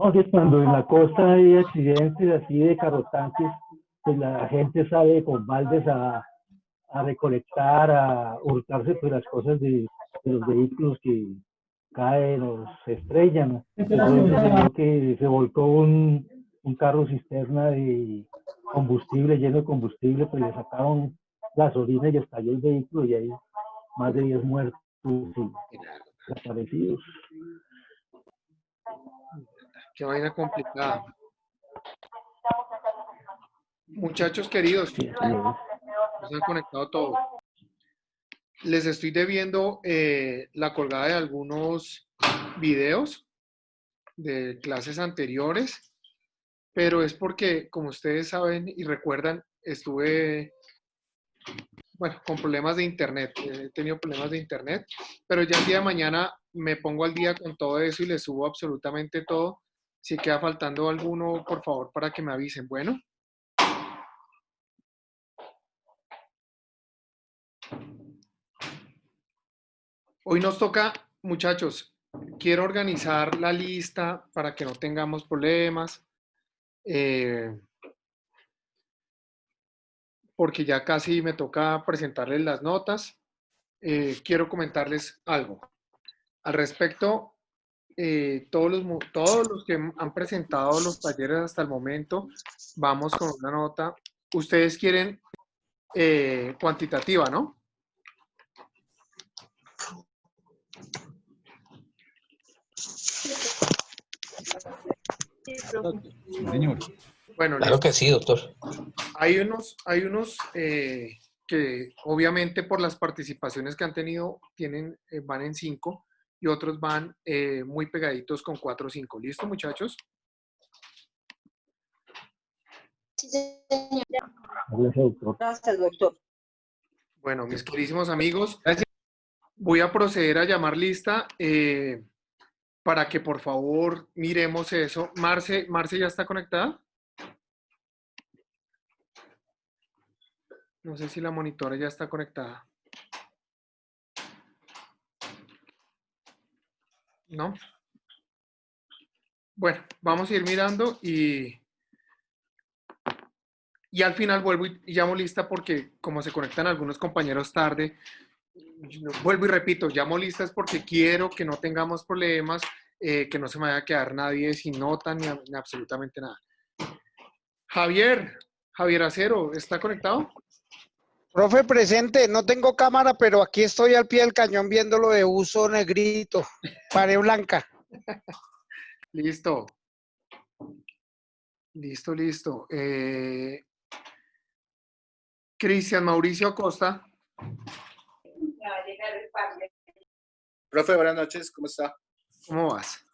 Aunque cuando en la costa hay accidentes así de carrotanques, pues la gente sale con baldes a recolectar, a hurtarse pues las cosas de los vehículos que caen o se estrellan. Entonces sucedió que se volcó un carro cisterna de combustible, lleno de combustible, pues le sacaron gasolina y estalló el vehículo y hay más de 10 muertos y desaparecidos. Qué vaina complicada. Muchachos queridos, Sí, así es. se han conectado todos. Les estoy debiendo la colgada de algunos videos de clases anteriores, pero es porque, como ustedes saben y recuerdan, estuve, bueno, con problemas de internet. He tenido problemas de internet, pero ya el día de mañana me pongo al día con todo eso y les subo absolutamente todo. Si queda faltando alguno, por favor, para que me avisen. Bueno. Hoy nos toca, muchachos, quiero organizar la lista para que no tengamos problemas, porque ya casi me toca presentarles las notas. Quiero comentarles algo. Al respecto, todos los que han presentado los talleres hasta el momento, vamos con una nota. Ustedes quieren cuantitativa, ¿no? Sí, profe. Sí, señor. Bueno, Claro que sí, doctor. hay unos que obviamente por las participaciones que han tenido van en 5 y otros van muy pegaditos con 4 o 5. ¿Listo, muchachos? Sí, señor. Gracias, doctor. Gracias, doctor. Bueno, mis queridísimos amigos, voy a proceder a llamar lista para que por favor miremos eso. Marce ya está conectada. No sé si la monitora ya está conectada. ¿No? Bueno, vamos a ir mirando y al final vuelvo y llamo lista porque como se conectan algunos compañeros tarde, vuelvo y repito, llamo listas porque quiero que no tengamos problemas, que no se me vaya a quedar nadie sin nota ni absolutamente nada. Javier Acero, ¿está conectado? Profe, presente, no tengo cámara, pero aquí estoy al pie del cañón viéndolo de uso negrito, pared blanca. Listo. Listo. Cristian Mauricio Acosta. Profe, buenas noches, ¿cómo está? ¿Cómo vas?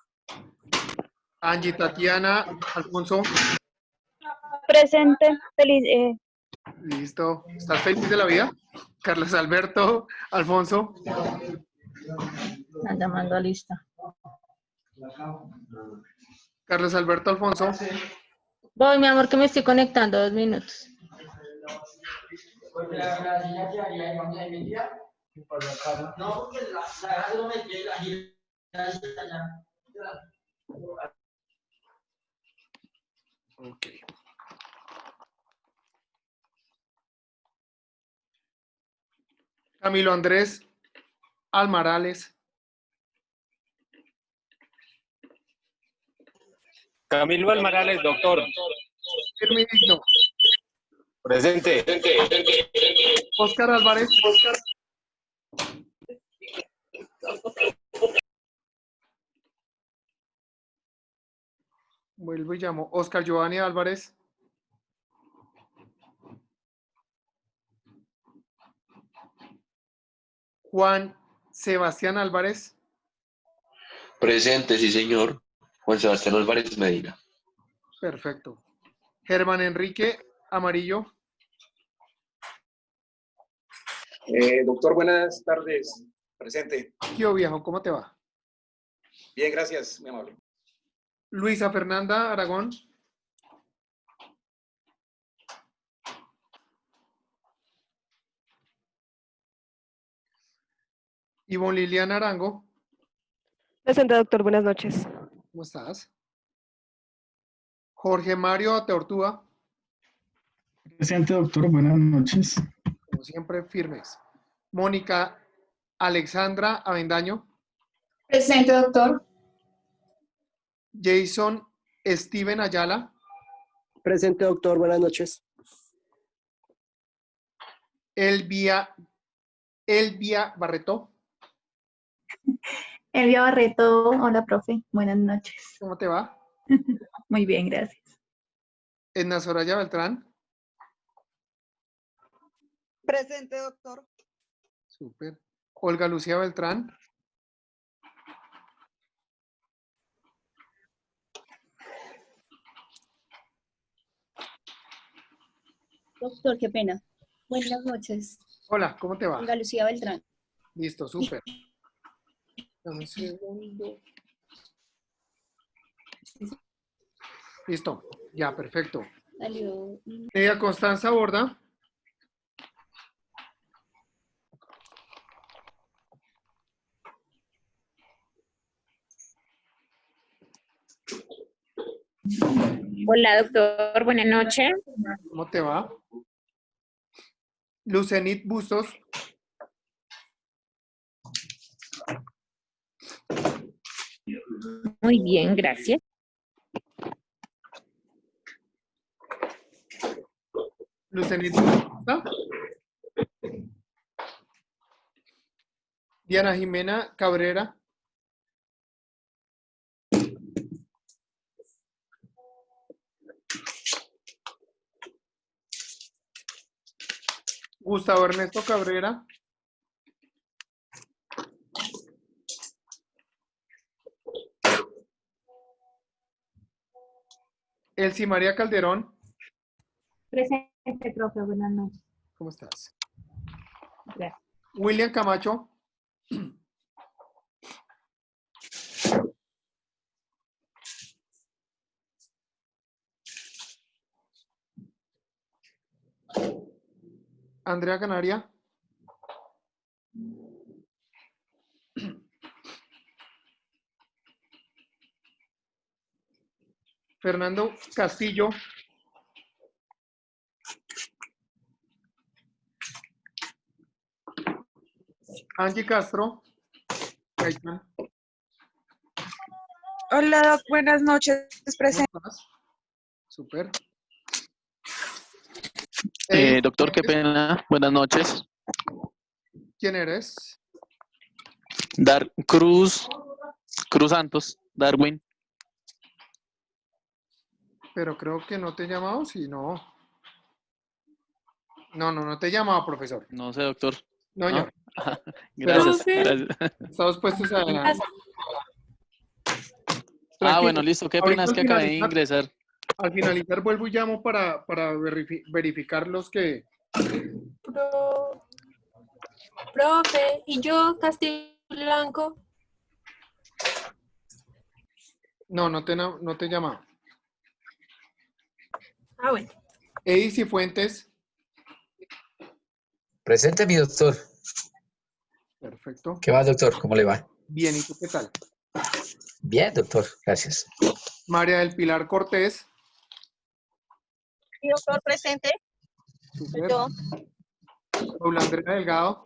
Angie Tatiana Alfonso. Presente, feliz. Listo. ¿Estás feliz de la vida? Carlos Alberto Alfonso. Están llamando a lista. Carlos Alberto Alfonso. Voy, mi amor, que me estoy conectando 2 minutos. Ok. Camilo Andrés Almarales. Camilo Almarales, doctor. Firme y digno. Presente. Oscar Álvarez. Vuelvo y llamo. Oscar Giovanni Álvarez. Juan Sebastián Álvarez. Presente, sí, señor. Juan Sebastián Álvarez Medina. Perfecto. Germán Enrique Amarillo. Doctor, buenas tardes. Presente. Tío viejo, ¿cómo te va? Bien, gracias, mi amable. Luisa Fernanda Aragón. Ivonne Liliana Arango. Presente, doctor. Buenas noches. ¿Cómo estás? Jorge Mario Ateortúa, Presente, doctor. Buenas noches. como siempre, firmes. Mónica Alexandra Avendaño, Presente, doctor. Jason Steven Ayala, Presente, doctor. Buenas noches. Elvia Barreto, Elvia Barreto, hola, profe. Buenas noches. ¿cómo te va? Muy bien, gracias. Edna Soraya Beltrán, Presente, doctor. súper. Olga Lucía Beltrán, Doctor, qué pena. Buenas noches. hola, ¿cómo te va? Olga Lucía Beltrán. Listo, súper. Dame un segundo. Listo, ya, perfecto. Salió. Constanza Borda, Hola, doctor. Buenas noches. ¿cómo te va? Lucenit Bustos, Muy bien, gracias. Lucenit Bustos, Diana Jimena Cabrera, Gustavo Ernesto Cabrera, Elsie María Calderón, Presente, profe. Buenas noches. ¿cómo estás? Gracias. William Camacho, Andrea Canaria, Fernando Castillo, Angie Castro, Gaitán, Hola, doc. Buenas noches. ¿cómo estás? Súper. Doctor, qué pena. Buenas noches. ¿Quién eres? Cruz Santos, Darwin. Pero creo que no te he llamado, si no. No te he llamado, profesor. No sé, doctor. No, señor. Gracias. Pero Gracias. estamos puestos a... Bueno, listo. Qué pena, es que acabé de ingresar. Al finalizar vuelvo y llamo para verificar los que... Profe, ¿y yo, Castillo Blanco? No te he llamado. Ah, bueno. Edis y Fuentes. Presente, mi doctor. Perfecto. ¿Qué va, doctor? ¿Cómo le va? Bien, ¿y tú qué tal? Bien, doctor. Gracias. María del Pilar Cortés. Sí, doctor, presente. Súper. Yo. Paula Andrea Delgado.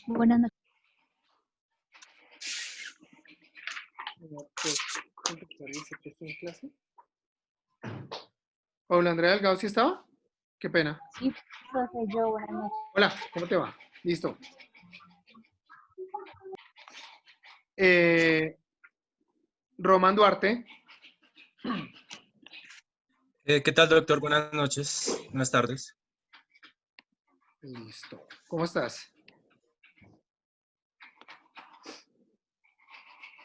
Buenas noches. Paula Andrea Delgado, ¿sí estaba? Qué pena. Sí, profe, yo. Buenas noches. Hola, ¿cómo te va? Listo. Román Duarte. ¿Qué tal, doctor? Buenas noches. Buenas tardes. Listo. ¿Cómo estás?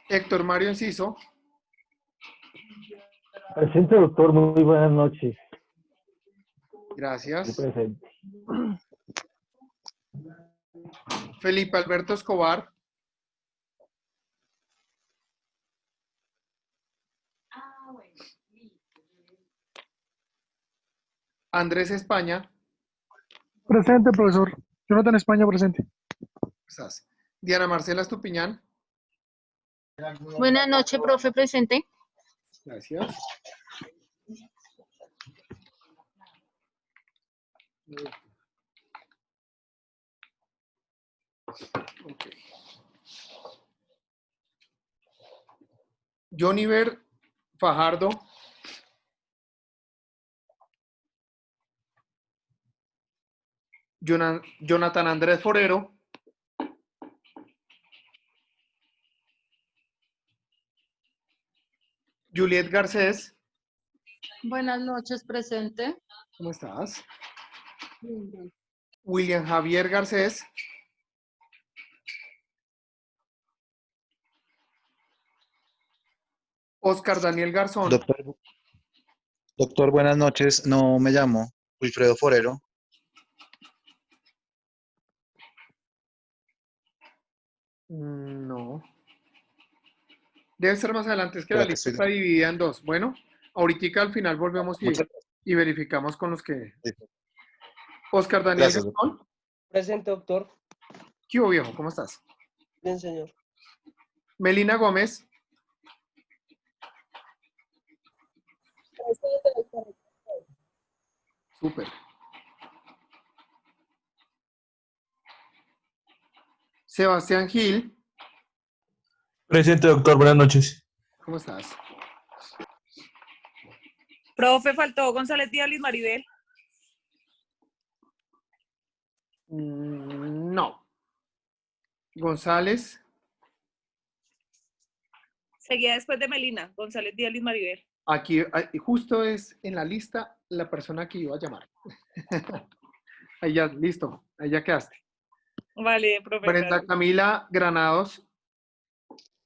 Héctor Mario Enciso. Presente, doctor. Muy buenas noches. Gracias. Muy presente. Felipe Alberto Escobar. Andrés España. Presente, profesor. Jonathan España, presente. ¿Estás? Diana Marcela Estupiñán. Buenas noches, profe, presente. Gracias. Ok. Joniver Fajardo. Jonathan Andrés Forero. Juliet Garcés. Buenas noches, presente. ¿Cómo estás? William Javier Garcés. Oscar Daniel Garzón. Doctor, buenas noches. No me llamo Wilfredo Forero. No. Debe ser más adelante, es que la Espérate, lista está dividida en dos. Bueno, ahorita al final volvemos y verificamos con los que... Oscar Daniel Gracias, Garzón. Presente, doctor. ¿Qué hubo, viejo? ¿Cómo estás? Bien, señor. Melina Gómez. Súper. Sebastián Gil. Presente, doctor. Buenas noches. ¿Cómo estás? Profe, faltó González Díaz Liz Maribel. No. González. Seguía después de Melina, González Díaz Liz Maribel. Aquí, justo es en la lista la persona que iba a llamar. Ahí ya, listo. Ahí ya quedaste. Vale, profe. Brenda gracias. Camila Granados.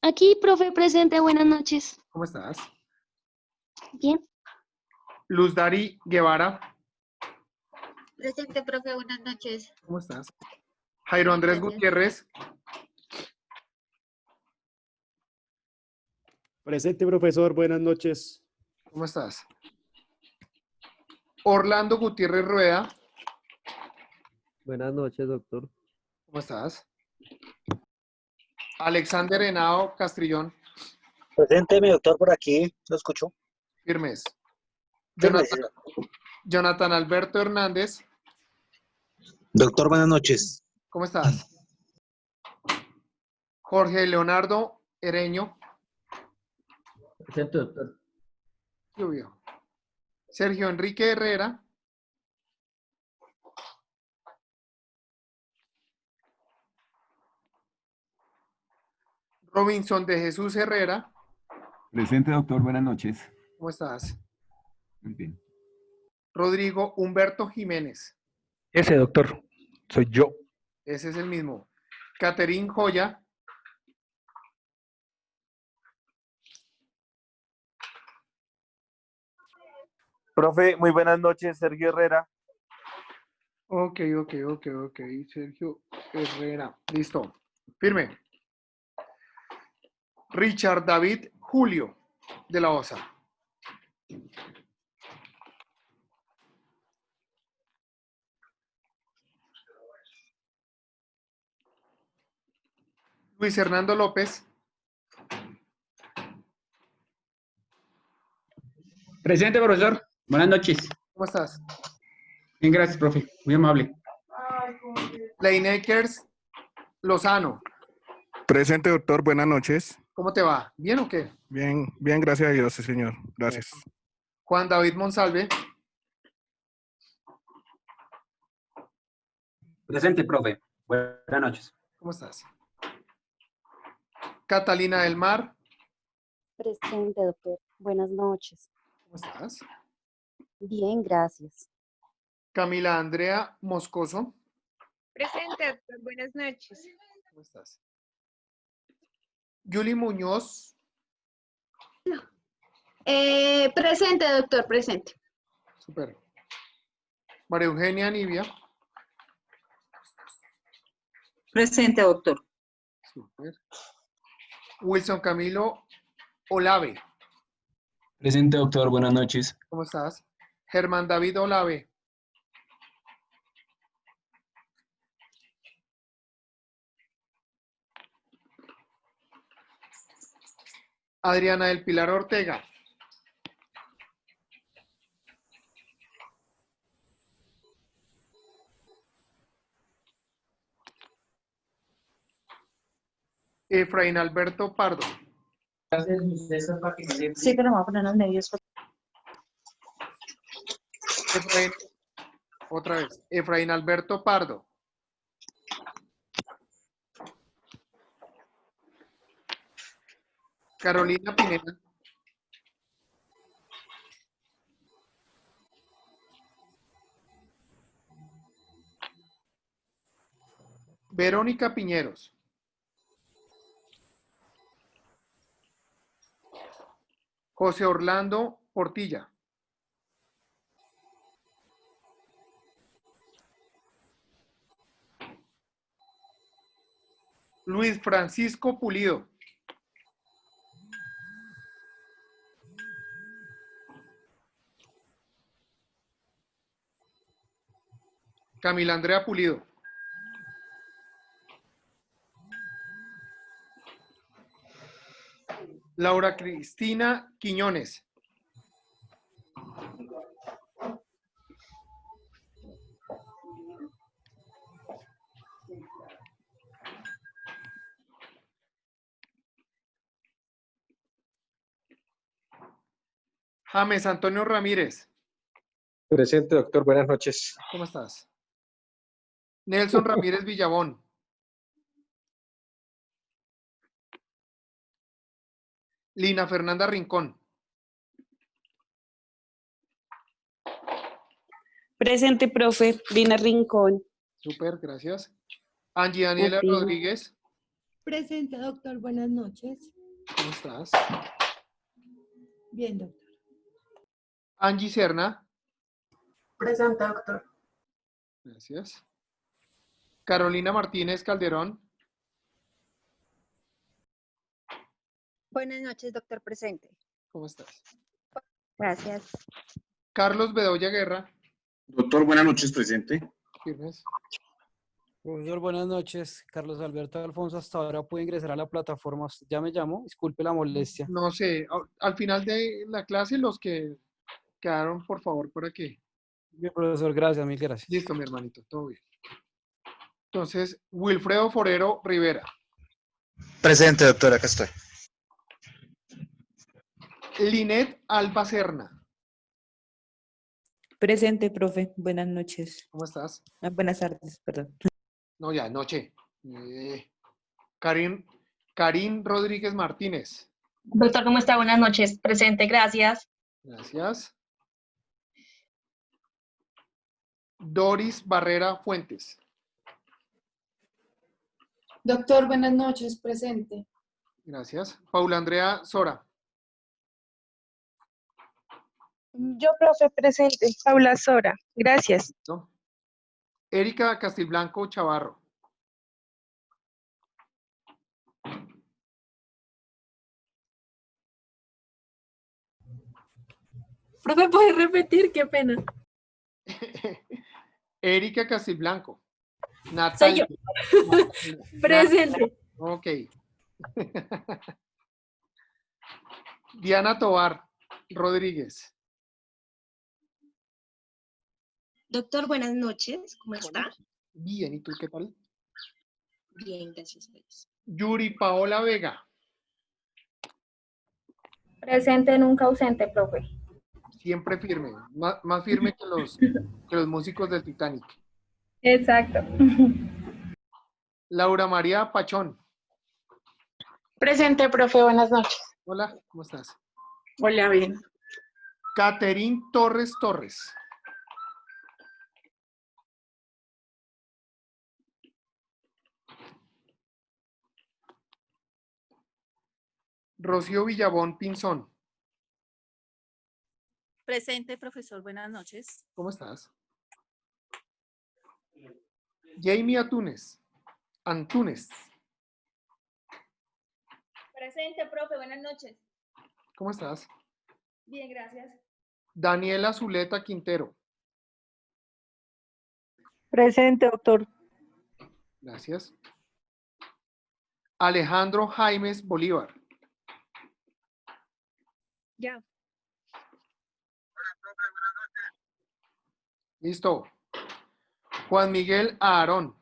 Aquí, profe, presente. Buenas noches. ¿Cómo estás? Bien. Luz Dari Guevara. Presente, profe. Buenas noches. ¿Cómo estás? Jairo Andrés Gutiérrez. Presente, profesor. Buenas noches. ¿Cómo estás? Orlando Gutiérrez Rueda. Buenas noches, doctor. ¿Cómo estás? Alexander Henao Castrillón. Presente, mi doctor, por aquí. Lo escucho. Firmes. Firmes. Jonathan Alberto Hernández. Doctor, buenas noches. ¿Cómo estás? Jorge Leonardo Ereño. Presente, doctor. Lluvio. Sergio Enrique Herrera. Robinson de Jesús Herrera. Presente, doctor. Buenas noches. ¿Cómo estás? Muy bien. Rodrigo Humberto Jiménez. Ese, doctor. Soy yo. Ese es el mismo. Caterín Joya. Profe, muy buenas noches, Sergio Herrera. Ok. Sergio Herrera. Listo. Firme. Richard David Julio de la OSA. Luis Hernando López. Presente, profesor. Buenas noches. ¿Cómo estás? Bien, gracias, profe. Muy amable. Leinekers Lozano. Presente, doctor. Buenas noches. ¿Cómo te va? ¿Bien o qué? Bien, bien, gracias a Dios, sí, señor. Gracias. Juan David Monsalve. Presente, profe. Buenas noches. ¿Cómo estás? Catalina del Mar. Presente, doctor. Buenas noches. ¿Cómo estás? Bien, gracias. Camila Andrea Moscoso. Presente, doctor. Buenas noches. ¿Cómo estás? Yuli Muñoz. Presente, doctor, presente. Super. María Eugenia Nivia. Presente, doctor. Super. Wilson Camilo Olave. Presente, doctor. Buenas noches. ¿Cómo estás? Germán David Olave. Adriana del Pilar Ortega. Efraín Alberto Pardo. Sí, pero me voy a poner en los medios. Efraín, otra vez. Efraín Alberto Pardo. Carolina Pineda. Verónica Piñeros. José Orlando Portilla. Luis Francisco Pulido. Camila Andrea Pulido. Laura Cristina Quiñones. James Antonio Ramírez. Presente, doctor. Buenas noches. ¿Cómo estás? Nelson Ramírez Villabón. Lina Fernanda Rincón. Presente, profe. Lina Rincón. Súper, gracias. Angie Daniela Rodríguez. Presente, doctor. Buenas noches. ¿Cómo estás? Bien, doctor. Angie Serna. Presente, doctor. Gracias. Carolina Martínez Calderón. Buenas noches, doctor presente. ¿Cómo estás? Gracias. Carlos Bedoya Guerra. Doctor, buenas noches, presente. Firmes. Profesor, buenas noches. Carlos Alberto Alfonso, hasta ahora puede ingresar a la plataforma. Ya me llamo, disculpe la molestia. No sé, al final de la clase los que quedaron, por favor, por aquí. Bien, profesor, gracias, mil gracias. Listo, mi hermanito, todo bien. Entonces, Wilfredo Forero Rivera. Presente, doctor, acá estoy. Linet Alba Serna. Presente, profe. Buenas noches. ¿Cómo estás? Buenas tardes, perdón. No, ya, noche. Karin Rodríguez Martínez. Doctor, ¿cómo está? Buenas noches. Presente, gracias. Gracias. Doris Barrera Fuentes. Doctor, buenas noches. Presente. Gracias. Paula Andrea Sora. Yo, profe, presente. Paula Sora. Gracias. ¿No? Erika Castilblanco Chavarro. Profe, ¿puede repetir? Qué pena. Erika Castilblanco. Soy yo. Natalia. Presente. Ok. Diana Tobar Rodríguez. Doctor, buenas noches. ¿Cómo está? Bien, ¿y tú qué tal? Bien, gracias a Dios. Yuri Paola Vega. Presente, nunca ausente, profe. Siempre firme, más firme que los músicos del Titanic. Exacto. Laura María Pachón. Presente, profe. Buenas noches. Hola, ¿cómo estás? Hola, bien. Caterín Torres Torres. Rocío Villabón Pinzón. Presente, profesor. Buenas noches. ¿Cómo estás? Jamie Antunes. Presente, profe. Buenas noches. ¿Cómo estás? Bien, gracias. Daniela Zuleta Quintero. Presente, doctor. Gracias. Alejandro Jaimes Bolívar. Ya. Listo. Juan Miguel Aarón.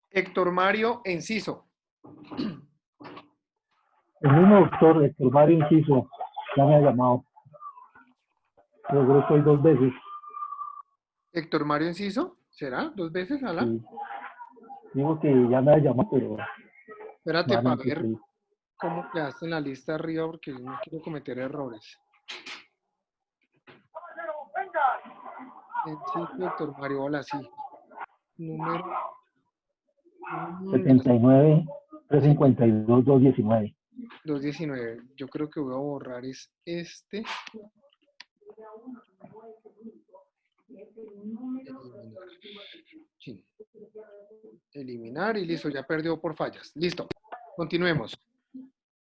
Héctor Mario Enciso. El mismo doctor, Héctor Mario Enciso, ya me ha llamado. Yo creo que hoy 2 veces. Héctor Mario Enciso. ¿Será? ¿2 veces, Ala? Sí. Digo que ya me ha llamado, pero... Espérate para nuevamente ver sí. cómo quedaste en la lista arriba porque no quiero cometer errores. Enciso, Héctor Mario, hola, sí. Número... 79, 352, 219. 219. Yo creo que voy a borrar es este. Eliminar. Sí. Eliminar y listo, ya perdió por fallas. Listo. Continuemos.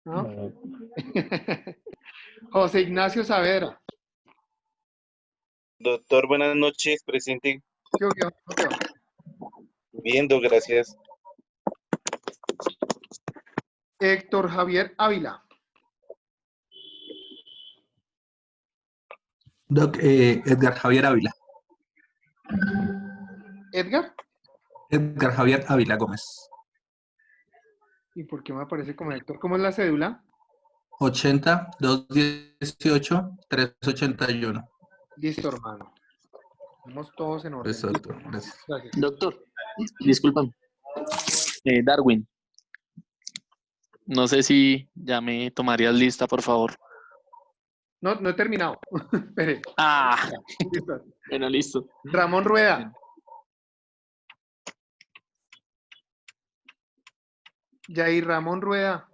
¿No? José Ignacio Saavedra. Doctor, buenas noches, presente. ¿Qué hubo? ¿Cómo te va? Viendo, gracias. Héctor Javier Ávila. Edgar Javier Ávila. ¿Edgar? Edgar Javier Ávila Gómez. ¿Y por qué me aparece como Héctor? ¿Cómo es la cédula? 80 218 381. Listo, hermano. Estamos todos en orden. Exacto, gracias. Gracias. Doctor, discúlpame. Darwin, no sé si ya me tomarías lista, por favor. No he terminado. Espere. Ah, Listo. bueno, listo. Ramón Rueda. Yair Ramón Rueda.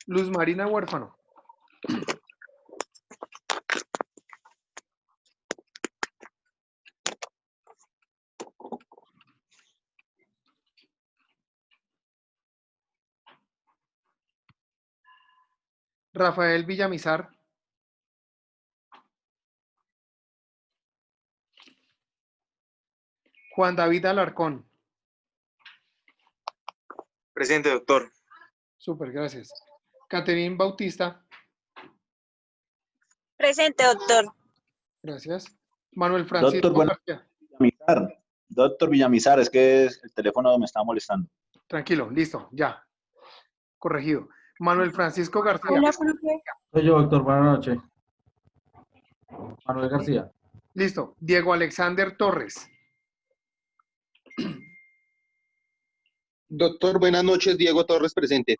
Luz Marina Huérfano. Rafael Villamizar. Juan David Alarcón. Presente, doctor. Súper, gracias. Caterín Bautista. Presente, doctor. Gracias. Manuel Francisco García. Doctor Villamizar, es que el teléfono me está molestando. Tranquilo, listo, ya. Corregido. Manuel Francisco García. Hola, profe. Soy yo, doctor. Buenas noches. Manuel García. Listo. Diego Alexander Torres. Doctor, buenas noches, Diego Torres, presente.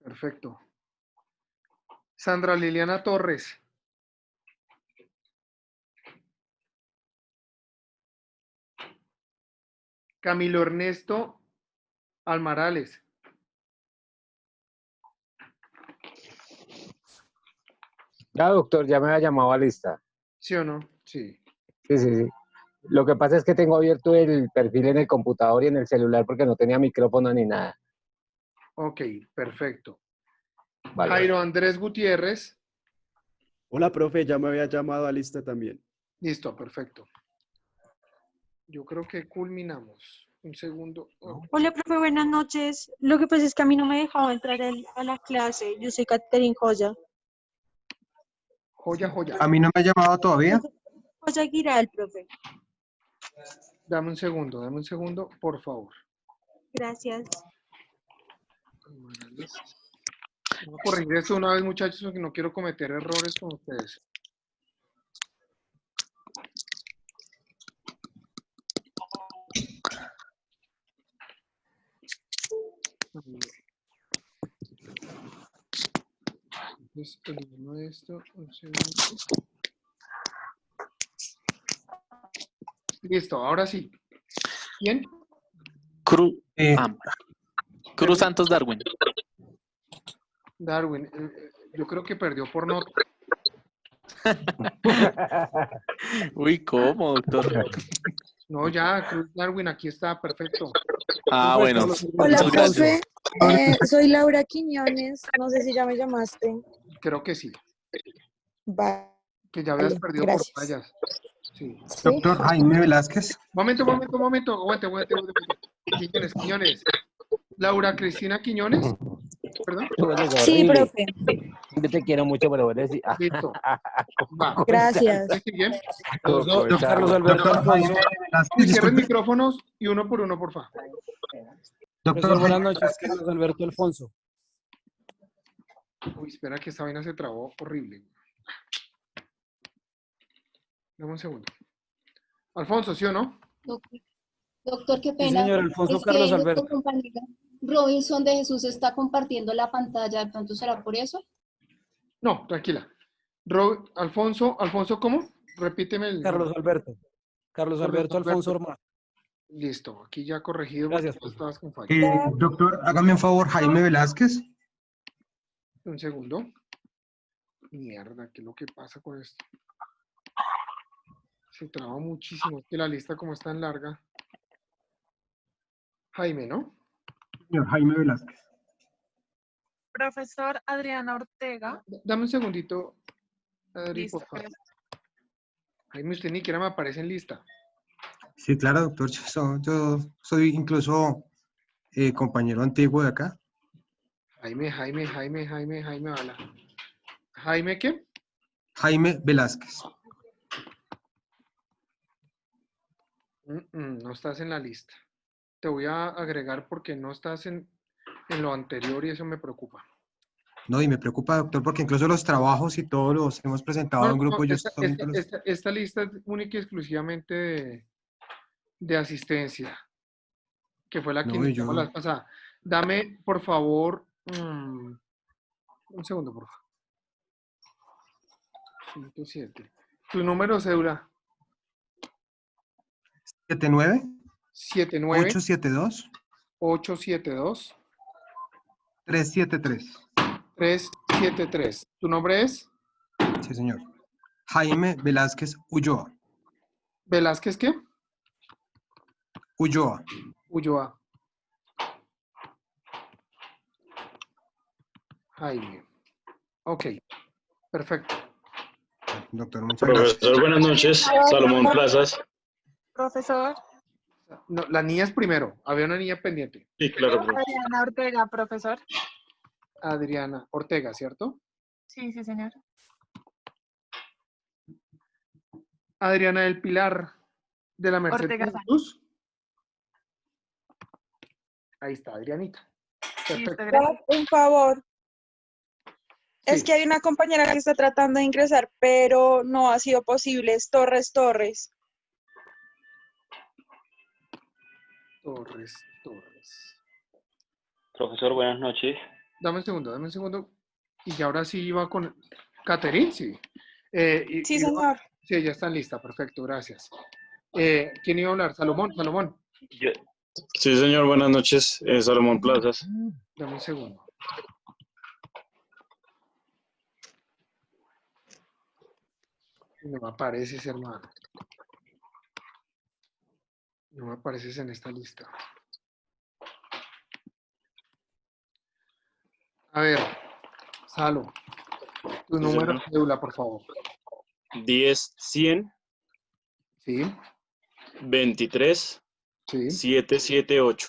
Perfecto. Sandra Liliana Torres. Camilo Ernesto Almarales. Ya, doctor, ya me había llamado a lista. ¿Sí o no? Sí. Sí. Lo que pasa es que tengo abierto el perfil en el computador y en el celular porque no tenía micrófono ni nada. Ok, perfecto. Vale. Jairo Andrés Gutiérrez. Hola, profe, ya me había llamado a lista también. Listo, perfecto. Yo creo que culminamos. Un segundo. Oh. Hola, profe, buenas noches. Lo que pasa es que a mí no me dejaba entrar a la clase. Yo soy Caterín Joya. Joya. ¿A mí no me ha llamado todavía? Joya Giral, profe. Dame un segundo, por favor. Gracias. Voy a corregir esto una vez, muchachos, porque no quiero cometer errores con ustedes. Entonces, elimino esto. Un segundo. Listo, ahora sí. ¿Quién? Cruz Santos Darwin. Darwin, yo creo que perdió por nota. Uy, ¿cómo, doctor? No, ya, Cruz Darwin, aquí está, perfecto. Ah, bueno. Hola, Muchas gracias. profe. Soy Laura Quiñones. No sé si ya me llamaste. Creo que sí. Vale. Que ya habías perdido Gracias. por fallas. Sí. Doctor Jaime Velázquez. Momento. Aguante. Quiñones. Laura Cristina Quiñones. ¿Perdón? horrible. Sí, profe. Yo te quiero mucho, pero vos decís. Listo. Va. Gracias. ¿Qué sigue? Carlos Alberto Alfonso. Uy, cierren micrófonos y uno por uno, por favor. Profesor, buenas noches. Carlos Alberto Alfonso. Uy, espera que esta vaina se trabó horrible. Dame un segundo. Alfonso, ¿sí o no? Doctor, qué Sí, pena. señor Alfonso Es Carlos que Alberto. nuestro compañero Robinson de Jesús está compartiendo la pantalla. ¿De pronto será por eso? No, tranquila. Alfonso, ¿cómo? Repíteme el Carlos nombre. Alberto. Carlos Alberto Alfonso Orma. Listo, aquí ya corregido. Gracias, porque tú estabas con fallo. Doctor, hágame un favor, Jaime Velázquez. Un segundo. Mierda, ¿qué es lo que pasa con esto? Se traba muchísimo. Es que la lista como es tan larga. Jaime, ¿no? Señor Jaime Velázquez. Profesor Adriana Ortega. Dame un segundito, Adri, Listo, por favor. Jaime, usted ni siquiera me aparece en lista. Sí, claro, doctor. Yo soy incluso compañero antiguo de acá. Jaime, Bala. ¿Jaime qué? Jaime Velázquez. No estás en la lista. Te voy a agregar porque no estás en lo anterior y eso me preocupa. No, y me preocupa, doctor, porque incluso los trabajos y todos los hemos presentado en grupo. Yo estoy entre los... Esta lista es única y exclusivamente de asistencia, que fue la que iniciamos la vez pasada. Dame, por favor, un segundo, por favor. 107. Tu número de cédula. 79 79 872 872 373. 373. ¿Tu nombre es? Sí, señor. Jaime Velázquez Ulloa. ¿Velázquez qué? Ulloa. Ulloa. Jaime. Ok, perfecto. Doctor, muchas gracias. Profesor, buenas noches. Salomón Plazas. Profesor. No, la niña es primero. Había una niña pendiente. Sí, claro, profesor. Adriana Ortega, profesor. Adriana Ortega, ¿cierto? Sí, señor. Adriana del Pilar de la Merced Ortega. Jesús. Ahí está, Adrianita. Perfecto. Un favor. Es Sí. que hay una compañera que está tratando de ingresar, pero no ha sido posible. Es Torres. Torres. Profesor, buenas noches. Dame un segundo. Y ahora sí iba con Caterín, sí. Sí, señor. Sí, ya está lista, perfecto, gracias. ¿Quién iba a hablar? Salomón. Sí, señor, buenas noches. Salomón Plazas. Dame un segundo. No me apareces, hermano. No me apareces en esta lista. A ver, Salo, tu número de cédula, por favor. 10-100. Sí. 23. Sí. 778.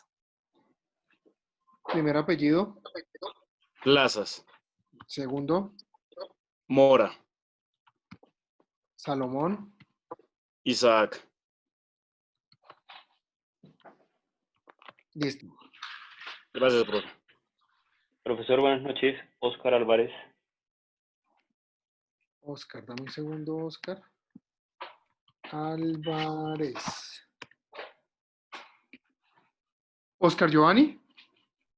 Primer apellido. Plazas. Segundo. Mora. Salomón. Isaac. Listo. Gracias, profe. Profesor, buenas noches. Óscar Álvarez. Óscar, dame un segundo, Óscar. Álvarez. Óscar Giovanni.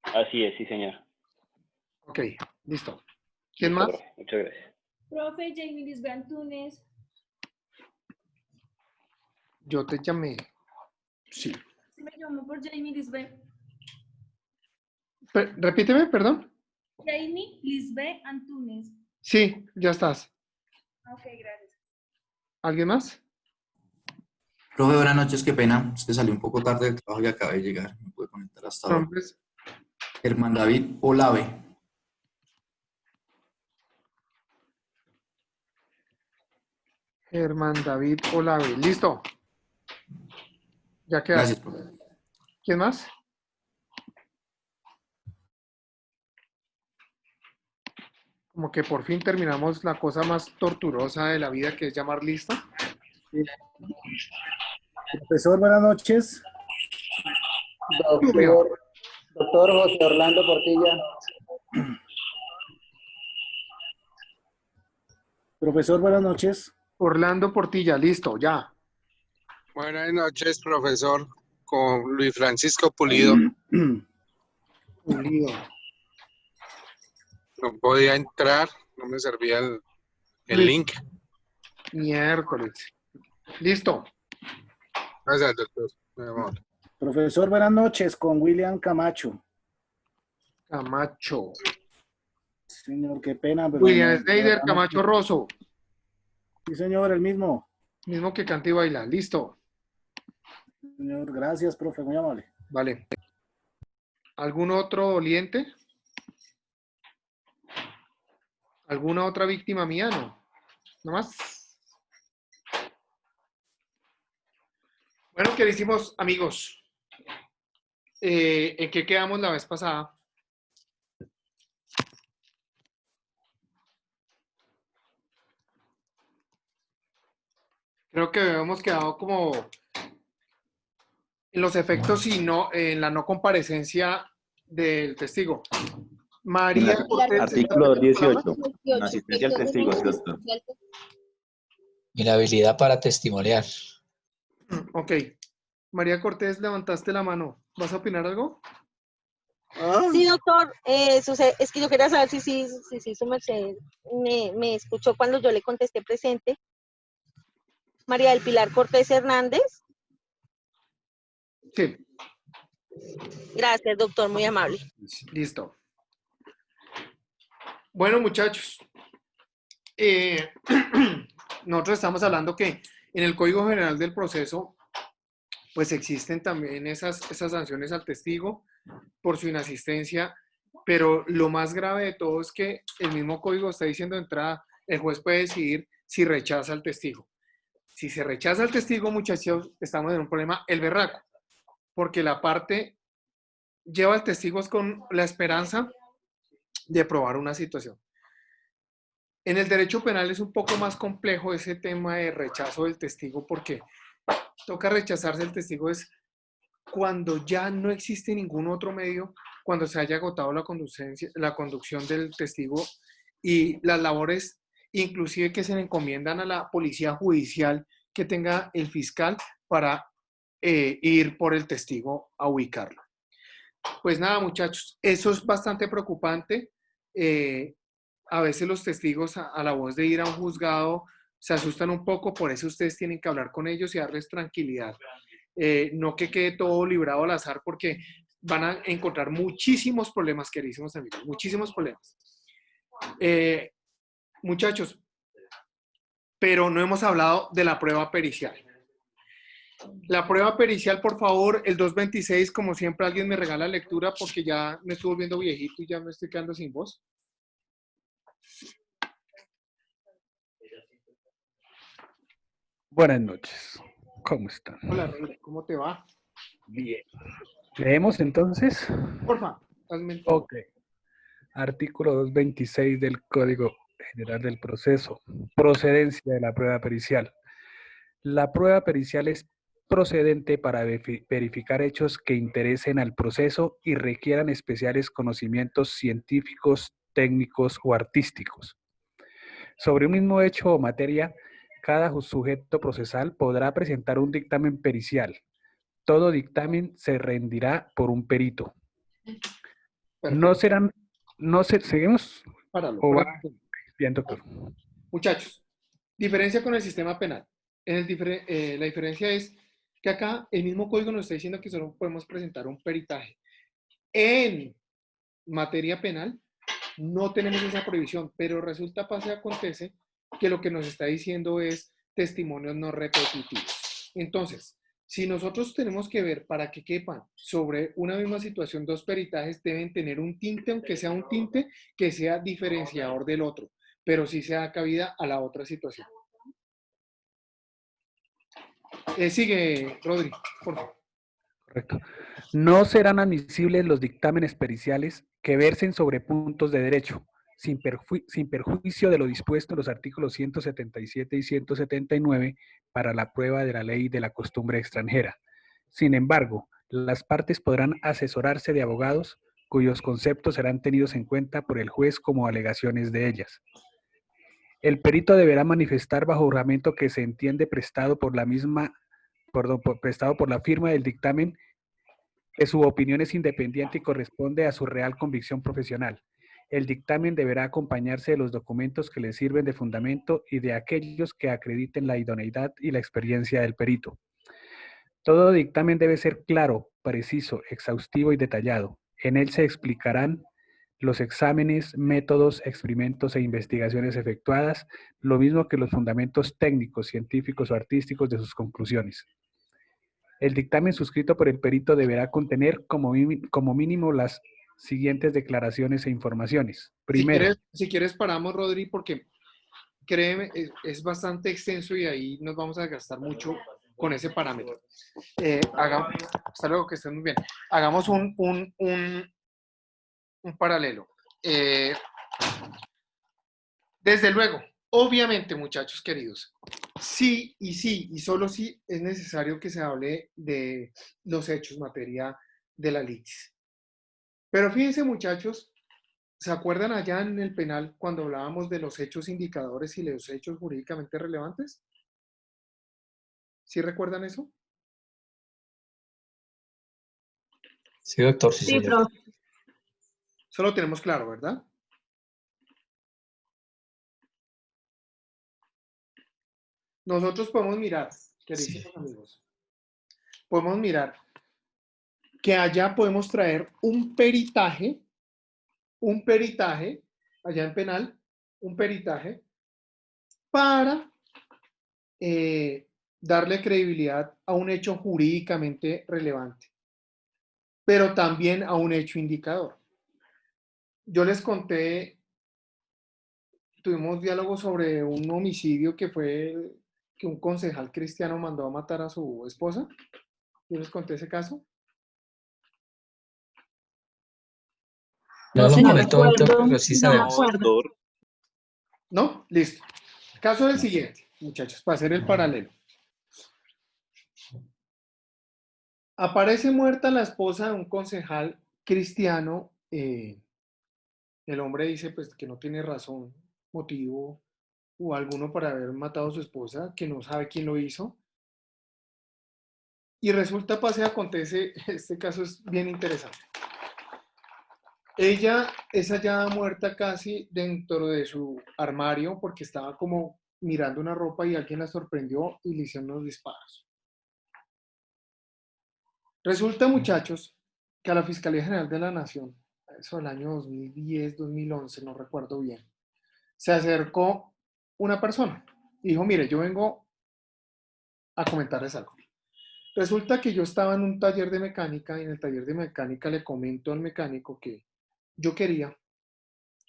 Así es, sí, señor. Ok, listo. ¿Quién Listo, más? profe. Muchas gracias. Profe, Jamie Lisbeth Antunes. Yo te llamé. Sí. Se me llamó por Jamie Lisbeth. Repíteme, perdón. Jamie Lisbeth Antunes. Sí, ya estás. Ok, gracias. ¿Alguien más? Profe, buenas noches, qué pena. Es que salí un poco tarde del trabajo y acabé de llegar. No pude conectar hasta ahora. Nombres. Germán David Olave. Germán David Olave. Listo. Ya queda. Gracias, profe. ¿Quién más? Como que por fin terminamos la cosa más torturosa de la vida, que es llamar lista. Profesor, buenas noches. Doctor José Orlando Portilla. Profesor, buenas noches. Orlando Portilla, listo, ya. Buenas noches, profesor, con Luis Francisco Pulido. Pulido. No podía entrar, no me servía el Luis. link. Miércoles. Listo. Gracias, doctor. Muy amable. Profesor, buenas noches, con William Camacho. Camacho. Señor, qué pena. Pero William Snyder Camacho Rosso. Sí, señor, el mismo. Mismo que canta y baila. Listo. Señor, gracias, profe, muy amable. Vale. ¿Algún otro doliente? ¿Alguna otra víctima mía? No. ¿No más? Bueno, queridísimos amigos, ¿en qué quedamos la vez pasada? Creo que habíamos quedado como en los efectos y no en la no comparecencia del testigo. María Cortés. Artículo 18. Asistencia al testigo, sí, doctor. Inhabilidad para testimoniar. Ok. María Cortés, levantaste la mano. ¿Vas a opinar algo? Sí, doctor, es que yo quería saber si su merced me escuchó cuando yo le contesté presente. María del Pilar Cortés Hernández. Sí. Gracias, doctor, muy amable. Listo. Bueno, muchachos, nosotros estamos hablando que en el Código General del Proceso, pues existen también esas sanciones al testigo por su inasistencia, pero lo más grave de todo es que el mismo código está diciendo de entrada, el juez puede decidir si rechaza al testigo. Si se rechaza al testigo, muchachos, estamos en un problema el berraco, porque la parte lleva al testigo con la esperanza de probar una situación. En el derecho penal es un poco más complejo ese tema de rechazo del testigo, porque toca rechazarse el testigo es cuando ya no existe ningún otro medio, cuando se haya agotado la conducción del testigo y las labores, inclusive que se le encomiendan a la policía judicial que tenga el fiscal para ir por el testigo a ubicarlo. Pues nada, muchachos, eso es bastante preocupante. A veces los testigos a la voz de ir a un juzgado se asustan un poco, por eso ustedes tienen que hablar con ellos y darles tranquilidad. No que quede todo librado al azar, porque van a encontrar muchísimos problemas, queridísimos amigos, muchísimos problemas. Muchachos, pero no hemos hablado de la prueba pericial. La prueba pericial, por favor, el 226, como siempre, alguien me regala lectura porque ya me estoy volviendo viejito y ya me estoy quedando sin voz. Buenas noches. ¿Cómo están? Hola, Rey, ¿cómo te va? Bien. ¿Leemos entonces? Porfa, hazme el Ok. Artículo 226 del Código General del Proceso. Procedencia de la prueba pericial. La prueba pericial es procedente para verificar hechos que interesen al proceso y requieran especiales conocimientos científicos, técnicos o artísticos. Sobre un mismo hecho o materia, cada sujeto procesal podrá presentar un dictamen pericial. Todo dictamen se rendirá por un perito. Perfecto. ¿Seguimos? Páralo. Bien, doctor. Muchachos, diferencia con el sistema penal. La diferencia es que acá el mismo código nos está diciendo que solo podemos presentar un peritaje. En materia penal no tenemos esa prohibición, pero resulta, pasa y acontece que lo que nos está diciendo es testimonios no repetitivos. Entonces, si nosotros tenemos que ver para que quepan sobre una misma situación dos peritajes, deben tener un tinte, aunque sea un tinte que sea diferenciador del otro, pero sí se da cabida a la otra situación. Sigue, Rodri, por favor. Correcto. No serán admisibles los dictámenes periciales que versen sobre puntos de derecho, sin perjuicio de lo dispuesto en los artículos 177 y 179 para la prueba de la ley de la costumbre extranjera. Sin embargo, las partes podrán asesorarse de abogados cuyos conceptos serán tenidos en cuenta por el juez como alegaciones de ellas. El perito deberá manifestar bajo juramento que se entiende prestado por la firma del dictamen que su opinión es independiente y corresponde a su real convicción profesional. El dictamen deberá acompañarse de los documentos que le sirven de fundamento y de aquellos que acrediten la idoneidad y la experiencia del perito. Todo dictamen debe ser claro, preciso, exhaustivo y detallado. En él se explicarán los exámenes, métodos, experimentos e investigaciones efectuadas, lo mismo que los fundamentos técnicos, científicos o artísticos de sus conclusiones. El dictamen suscrito por el perito deberá contener como mínimo las siguientes declaraciones e informaciones. Primero, Si quieres paramos, Rodri, porque créeme, es bastante extenso y ahí nos vamos a gastar mucho con ese parámetro. Hasta luego, que estén muy bien. Hagamos un paralelo. Desde luego, obviamente, muchachos queridos, sí y solo sí es necesario que se hable de los hechos, materia de la litis. Pero fíjense, muchachos, ¿se acuerdan allá en el penal cuando hablábamos de los hechos indicadores y de los hechos jurídicamente relevantes? ¿Sí recuerdan eso? Sí, doctor, sí, Sí, señor. profe. Eso lo tenemos claro, ¿verdad? Nosotros podemos mirar, queridos amigos, podemos mirar que allá podemos traer un peritaje, allá en penal, un peritaje, para darle credibilidad a un hecho jurídicamente relevante, pero también a un hecho indicador. Yo les conté, tuvimos diálogo sobre un homicidio que fue que un concejal cristiano mandó a matar a su esposa. Yo les conté ese caso. No lo No comentó, doctor, recuerdo, pero sí no me sabemos. acuerdo. ¿No? Listo. El caso es el siguiente, muchachos, para hacer el paralelo. Aparece muerta la esposa de un concejal cristiano. El hombre dice pues que no tiene razón, motivo o alguno para haber matado a su esposa, que no sabe quién lo hizo. Y resulta, acontece, este caso es bien interesante. Ella es hallada muerta casi dentro de su armario porque estaba como mirando una ropa y alguien la sorprendió y le hicieron unos disparos. Resulta, muchachos, que a la Fiscalía General de la Nación, eso del año 2010, 2011, no recuerdo bien, se acercó una persona y dijo, mire, yo vengo a comentarles algo. Resulta que yo estaba en un taller de mecánica y en el taller de mecánica le comento al mecánico que yo quería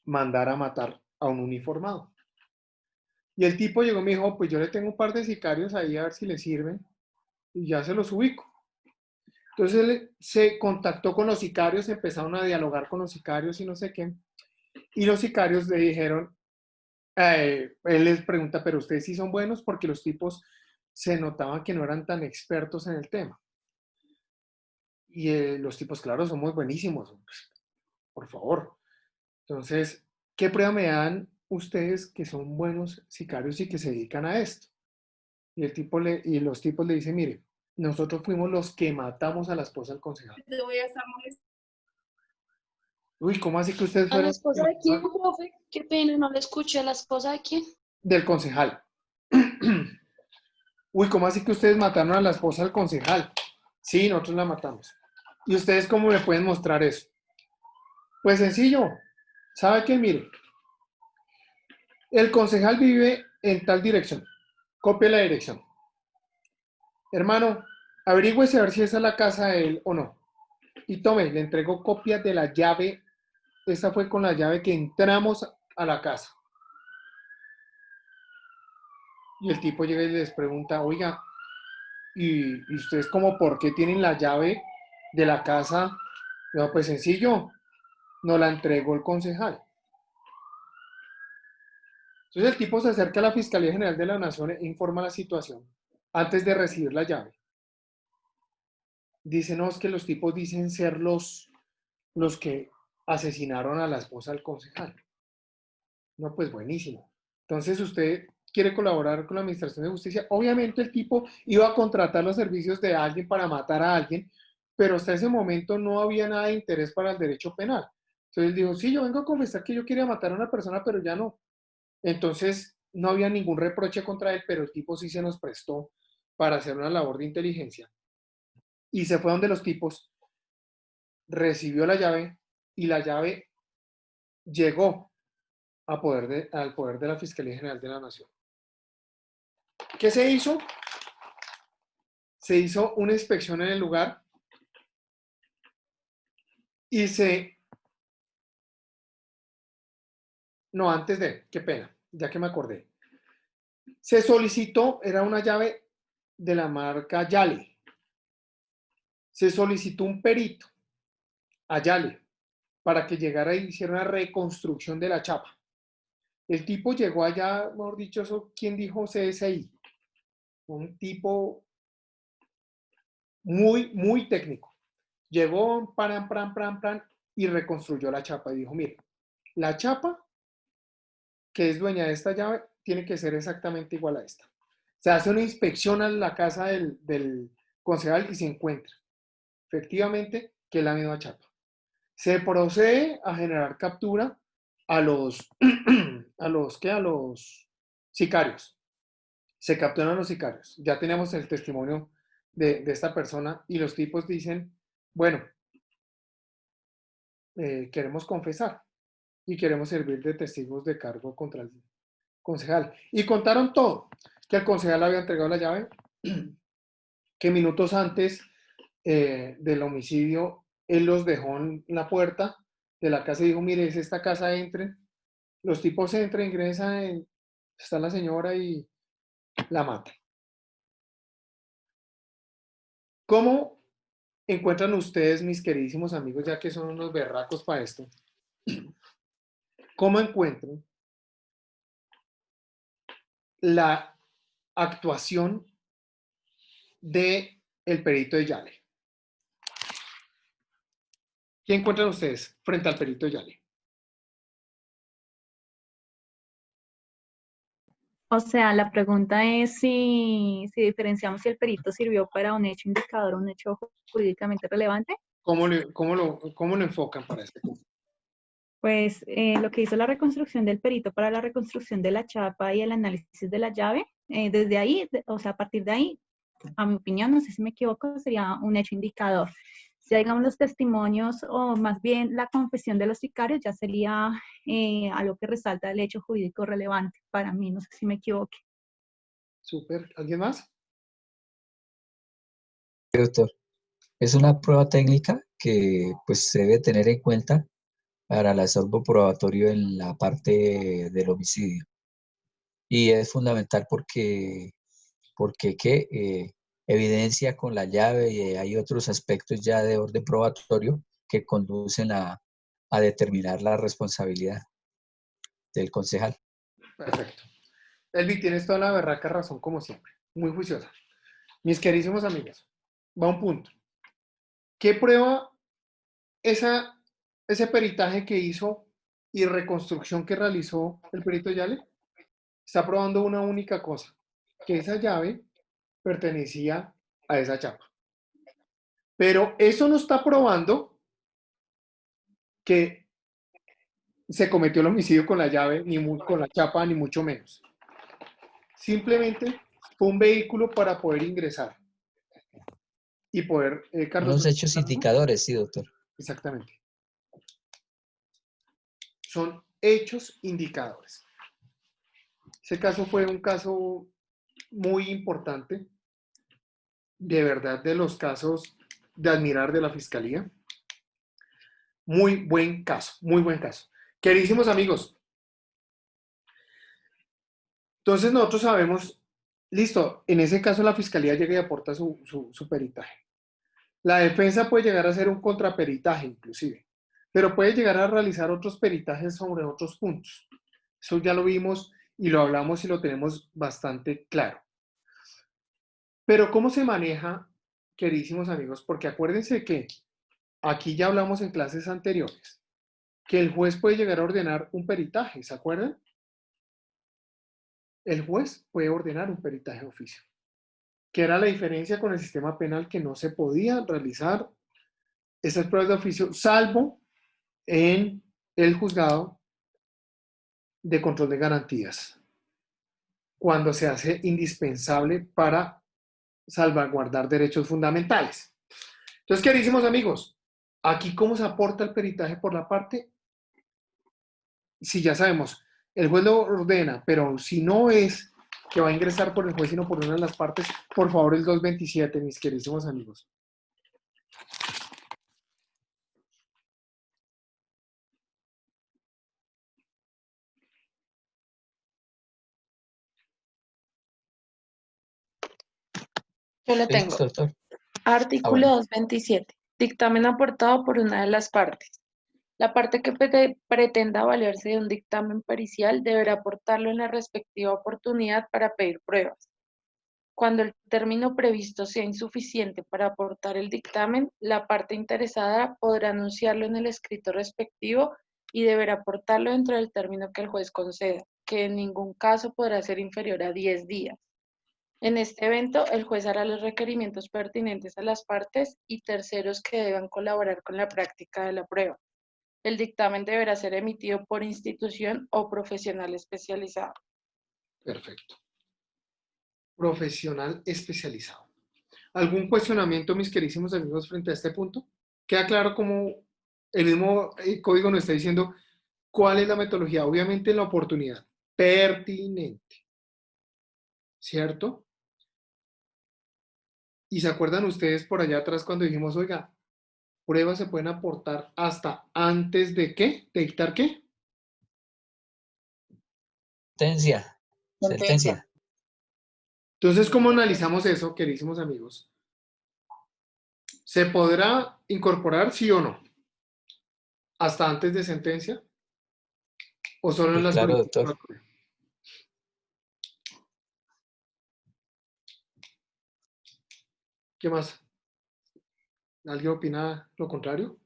mandar a matar a un uniformado. Y el tipo llegó y me dijo, pues yo le tengo un par de sicarios ahí a ver si le sirven y ya se los ubico. Entonces él se contactó con los sicarios, empezaron a dialogar con los sicarios y no sé qué. Y los sicarios le dijeron, él les pregunta, pero ustedes sí son buenos, porque los tipos se notaban que no eran tan expertos en el tema. Y los tipos, claro, somos buenísimos, pues, por favor. Entonces, ¿qué prueba me dan ustedes que son buenos sicarios y que se dedican a esto? Y los tipos le dicen, mire, nosotros fuimos los que matamos a la esposa del concejal. Te voy a estar molestando. Uy, ¿cómo así que ustedes ¿A la fueron esposa de quién, profe? Qué pena, no le escuché. ¿A la esposa de quién? del concejal? Uy, ¿cómo así que ustedes mataron a la esposa del concejal? Sí, nosotros la matamos. ¿Y ustedes cómo me pueden mostrar eso? Pues sencillo. ¿Sabe qué? Mire, el concejal vive en tal dirección. Copie la dirección. Hermano, averígüese a ver si esa es la casa de él o no. Y tome, le entregó copias de la llave. Esa fue con la llave que entramos a la casa. Y el tipo llega y les pregunta, oiga, y ustedes como, ¿por qué tienen la llave de la casa? No, pues sencillo, nos la entregó el concejal. Entonces el tipo se acerca a la Fiscalía General de la Nación e informa la situación antes de recibir la llave. Dice, no, es que los tipos dicen ser los que asesinaron a la esposa del concejal. No, pues buenísimo. Entonces usted quiere colaborar con la Administración de Justicia. Obviamente el tipo iba a contratar los servicios de alguien para matar a alguien, pero hasta ese momento no había nada de interés para el derecho penal. Entonces él dijo, sí, yo vengo a confesar que yo quería matar a una persona, pero ya no. Entonces no había ningún reproche contra él, pero el tipo sí se nos prestó para hacer una labor de inteligencia. Y se fue donde los tipos, recibió la llave y la llave llegó al poder de la Fiscalía General de la Nación. ¿Qué se hizo? Se hizo una inspección en el lugar y no, antes de, qué pena, ya que me acordé. Se solicitó, era una llave de la marca Yale. Se solicitó un perito a Yale para que llegara y hiciera una reconstrucción de la chapa. El tipo llegó allá, mejor dicho, eso, ¿quién dijo CSI? Un tipo muy, muy técnico. Llegó, y reconstruyó la chapa y dijo, mire, la chapa que es dueña de esta llave tiene que ser exactamente igual a esta. Se hace una inspección a la casa del concejal y se encuentra efectivamente que es la misma chapa. Se procede a generar captura a los sicarios. Se capturan a los sicarios. Ya tenemos el testimonio de esta persona y los tipos dicen, bueno, queremos confesar y queremos servir de testigos de cargo contra el concejal. Y contaron todo, que el concejal había entregado la llave, que minutos antes del homicidio, él los dejó en la puerta de la casa y dijo, mire, es esta casa, entren. Los tipos entran, ingresan, está la señora y la matan. ¿Cómo encuentran ustedes, mis queridísimos amigos, ya que son unos berracos para esto? ¿Cómo encuentran la actuación del perito de Yale? ¿Qué encuentran ustedes frente al perito de Yale? O sea, la pregunta es si diferenciamos si el perito sirvió para un hecho indicador o un hecho jurídicamente relevante. ¿Cómo lo enfocan para este punto? Pues lo que hizo la reconstrucción del perito para la reconstrucción de la chapa y el análisis de la llave, desde ahí, o sea, a partir de ahí, a mi opinión, no sé si me equivoco, sería un hecho indicador. Si digamos los testimonios o más bien la confesión de los sicarios ya sería algo que resalta el hecho jurídico relevante para mí, no sé si me equivoque. Súper. ¿Alguien más? Sí, doctor. Es una prueba técnica que pues se debe tener en cuenta para el acervo probatorio en la parte del homicidio. Y es fundamental porque evidencia con la llave y hay otros aspectos ya de orden probatorio que conducen a determinar la responsabilidad del concejal. Perfecto. Elvi, tienes toda la berraca razón, como siempre. Muy juiciosa. Mis queridísimos amigos, va un punto. ¿Qué prueba ese peritaje que hizo y reconstrucción que realizó el perito Yale? Está probando una única cosa, que esa llave pertenecía a esa chapa. Pero eso no está probando que se cometió el homicidio con la llave, ni con la chapa, ni mucho menos. Simplemente fue un vehículo para poder ingresar y poder... Los hechos indicadores, sí, doctor. Exactamente. Son hechos indicadores. Ese caso fue un caso muy importante, de verdad, de los casos de admirar de la Fiscalía. Muy buen caso, muy buen caso. Queridísimos amigos, entonces nosotros sabemos Listo, en ese caso la fiscalía llega y aporta su peritaje. La defensa puede llegar a hacer un contraperitaje inclusive, pero puede llegar a realizar otros peritajes sobre otros puntos. Eso ya lo vimos y lo hablamos y lo tenemos bastante claro. Pero ¿cómo se maneja, queridísimos amigos? Porque acuérdense que aquí ya hablamos en clases anteriores, que el juez puede llegar a ordenar un peritaje, ¿se acuerdan? El juez puede ordenar un peritaje de oficio, que era la diferencia con el sistema penal, que no se podía realizar esas pruebas de oficio, salvo en el juzgado de control de garantías, cuando se hace indispensable para salvaguardar derechos fundamentales. Entonces, queridísimos amigos, aquí cómo se aporta el peritaje por la parte, si ya sabemos, el juez lo ordena, pero si no es que va a ingresar por el juez, sino por una de las partes, por favor el 227, mis queridísimos amigos. Yo lo tengo. Listo, doctor. Artículo Bueno. 227. Dictamen aportado por una de las partes. La parte que pretenda valerse de un dictamen pericial deberá aportarlo en la respectiva oportunidad para pedir pruebas. Cuando el término previsto sea insuficiente para aportar el dictamen, la parte interesada podrá anunciarlo en el escrito respectivo y deberá aportarlo dentro del término que el juez conceda, que en ningún caso podrá ser inferior a 10 días. En este evento, el juez hará los requerimientos pertinentes a las partes y terceros que deban colaborar con la práctica de la prueba. El dictamen deberá ser emitido por institución o profesional especializado. Perfecto. Profesional especializado. ¿Algún cuestionamiento, mis queridísimos amigos, frente a este punto? ¿Queda claro cómo el mismo código nos está diciendo cuál es la metodología? Obviamente la oportunidad pertinente, ¿cierto? ¿Y se acuerdan ustedes por allá atrás cuando dijimos, oiga, pruebas se pueden aportar hasta antes de qué? ¿De dictar qué? Sentencia. Sentencia. Entonces, ¿cómo analizamos eso, queridísimos amigos? ¿Se podrá incorporar, sí o no? ¿Hasta antes de sentencia? ¿O solo en Sí, las claro, solicitudes? doctor. ¿Qué más? ¿Alguien opina lo contrario?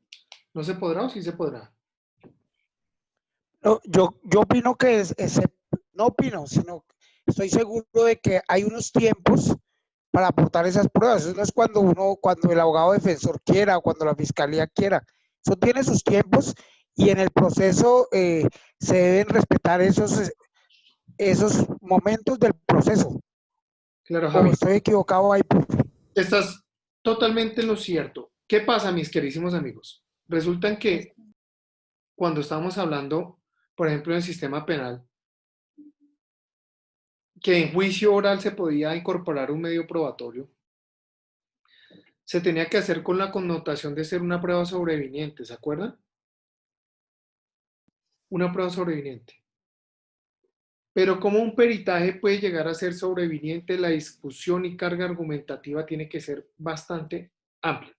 ¿No se podrá o sí se podrá? No, yo opino que no opino, sino estoy seguro de que hay unos tiempos para aportar esas pruebas. Eso no es cuando el abogado defensor quiera o cuando la fiscalía quiera. Eso tiene sus tiempos y en el proceso se deben respetar esos momentos del proceso. Claro, ¿O Javi. estoy equivocado ahí, profe? Estás totalmente en lo cierto. ¿Qué pasa, mis queridísimos amigos? Resulta que cuando estamos hablando, por ejemplo, del sistema penal, que en juicio oral se podía incorporar un medio probatorio, se tenía que hacer con la connotación de ser una prueba sobreviniente, ¿se acuerdan? Una prueba sobreviniente. Pero como un peritaje puede llegar a ser sobreviniente, la discusión y carga argumentativa tiene que ser bastante amplia.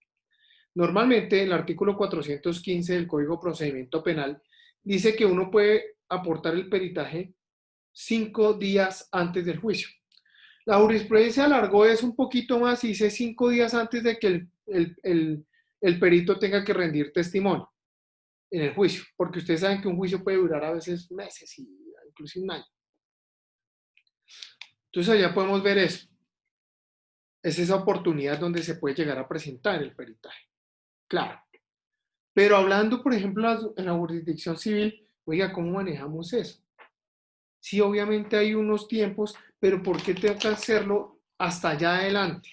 Normalmente el artículo 415 del Código de Procedimiento Penal dice que uno puede aportar el peritaje 5 días antes del juicio. La jurisprudencia alargó eso un poquito más y dice 5 días antes de que el perito tenga que rendir testimonio en el juicio, porque ustedes saben que un juicio puede durar a veces meses y incluso un año. Entonces allá podemos ver eso. Es esa oportunidad donde se puede llegar a presentar el peritaje. Claro. Pero hablando, por ejemplo, en la jurisdicción civil, oiga, ¿cómo manejamos eso? Sí, obviamente hay unos tiempos, pero ¿por qué tengo que hacerlo hasta allá adelante?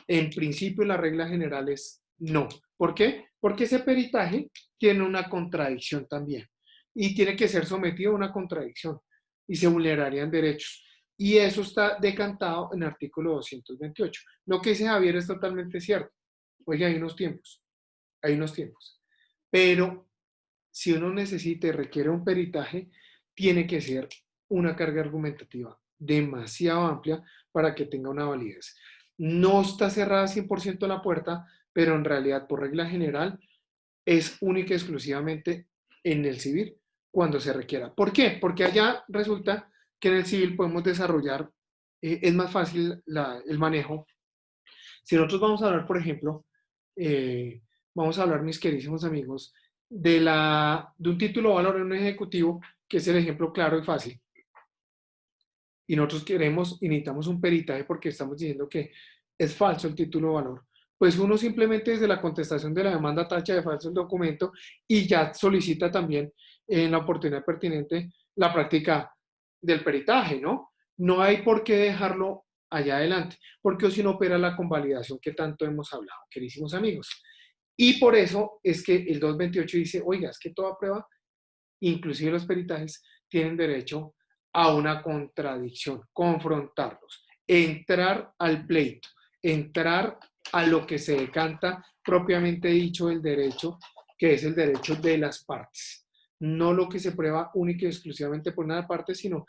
En principio, la regla general es no. ¿Por qué? Porque ese peritaje tiene una contradicción también y tiene que ser sometido a una contradicción y se vulnerarían derechos. Y eso está decantado en el artículo 228. Lo que dice Javier es totalmente cierto. Oye, hay unos tiempos. Pero si uno necesita y requiere un peritaje, tiene que ser una carga argumentativa demasiado amplia para que tenga una validez. No está cerrada 100% la puerta, pero en realidad, por regla general, es única y exclusivamente en el civil cuando se requiera. ¿Por qué? Porque allá resulta que en el civil podemos desarrollar, es más fácil el manejo. Si nosotros vamos a hablar, por ejemplo, vamos a hablar, mis queridísimos amigos, de un título o valor en un ejecutivo, que es el ejemplo claro y fácil. Y nosotros queremos y necesitamos un peritaje porque estamos diciendo que es falso el título o valor. Pues uno simplemente desde la contestación de la demanda tacha de falso el documento y ya solicita también en la oportunidad pertinente la práctica del peritaje, ¿no? No hay por qué dejarlo allá adelante, porque si no opera la convalidación que tanto hemos hablado, queridísimos amigos. Y por eso es que el 228 dice, oiga, es que toda prueba, inclusive los peritajes, tienen derecho a una contradicción, confrontarlos, entrar al pleito, entrar a lo que se decanta propiamente dicho el derecho, que es el derecho de las partes. No lo que se prueba única y exclusivamente por una parte, sino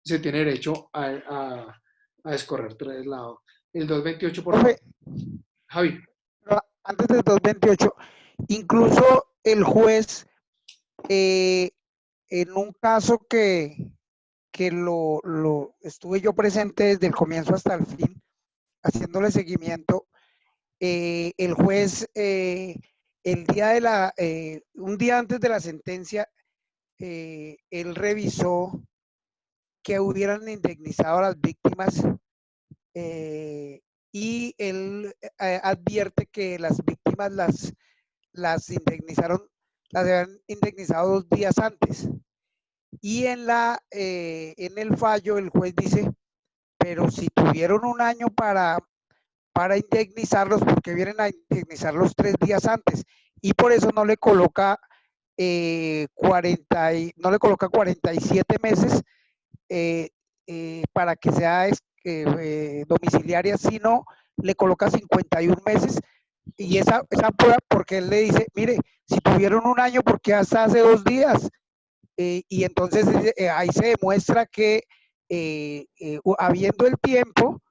se tiene derecho a escorrer tres lados. El 228, por favor. Javi. Antes del 228, incluso el juez, en un caso que lo estuve yo presente desde el comienzo hasta el fin, haciéndole seguimiento, el juez, un día antes de la sentencia, él revisó que hubieran indemnizado a las víctimas y él advierte que las víctimas las habían indemnizado 2 días antes. Y en el fallo el juez dice, pero si tuvieron un año para indemnizarlos, ¿por qué vienen a indemnizarlos 3 días antes? Y por eso no le coloca 47 meses para que sea domiciliaria, sino le coloca 51 meses. Y esa prueba, porque él le dice, mire, si tuvieron un año, ¿por qué hasta hace 2 días? Y entonces ahí se demuestra que habiendo el tiempo,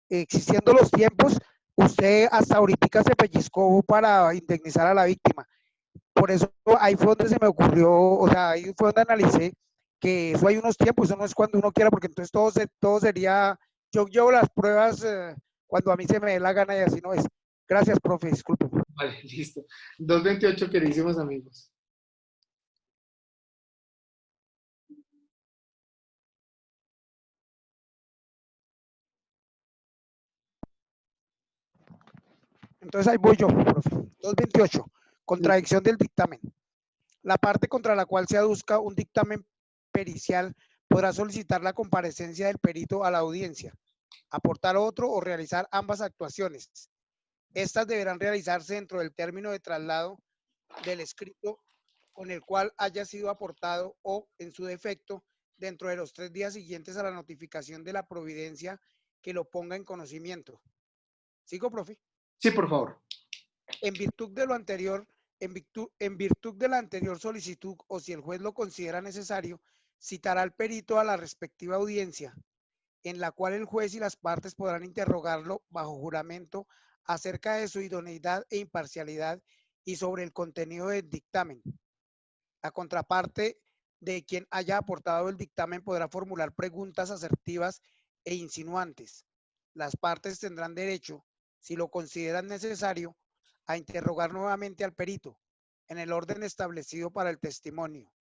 existiendo los tiempos, usted hasta ahorita se pellizcó para indemnizar a la víctima. Por eso ahí fue donde se me ocurrió, o sea, ahí fue donde analicé que eso hay unos tiempos, eso no es cuando uno quiera, porque entonces todo sería, yo llevo las pruebas cuando a mí se me dé la gana y así no es. Gracias, profe, disculpe. Vale, listo. 228, queridísimos amigos. Entonces ahí voy yo, profe. 228. Contradicción del dictamen. La parte contra la cual se aduzca un dictamen pericial podrá solicitar la comparecencia del perito a la audiencia, aportar otro o realizar ambas actuaciones. Estas deberán realizarse dentro del término de traslado del escrito con el cual haya sido aportado o, en su defecto, dentro de los 3 días siguientes a la notificación de la providencia que lo ponga en conocimiento. ¿Sigo, profe? Sí, por favor. En virtud de lo anterior, en virtud de la anterior solicitud, o si el juez lo considera necesario, citará al perito a la respectiva audiencia, en la cual el juez y las partes podrán interrogarlo bajo juramento acerca de su idoneidad e imparcialidad y sobre el contenido del dictamen. La contraparte de quien haya aportado el dictamen podrá formular preguntas asertivas e insinuantes. Las partes tendrán derecho, si lo consideran necesario, a interrogar nuevamente al perito en el orden establecido para el testimonio.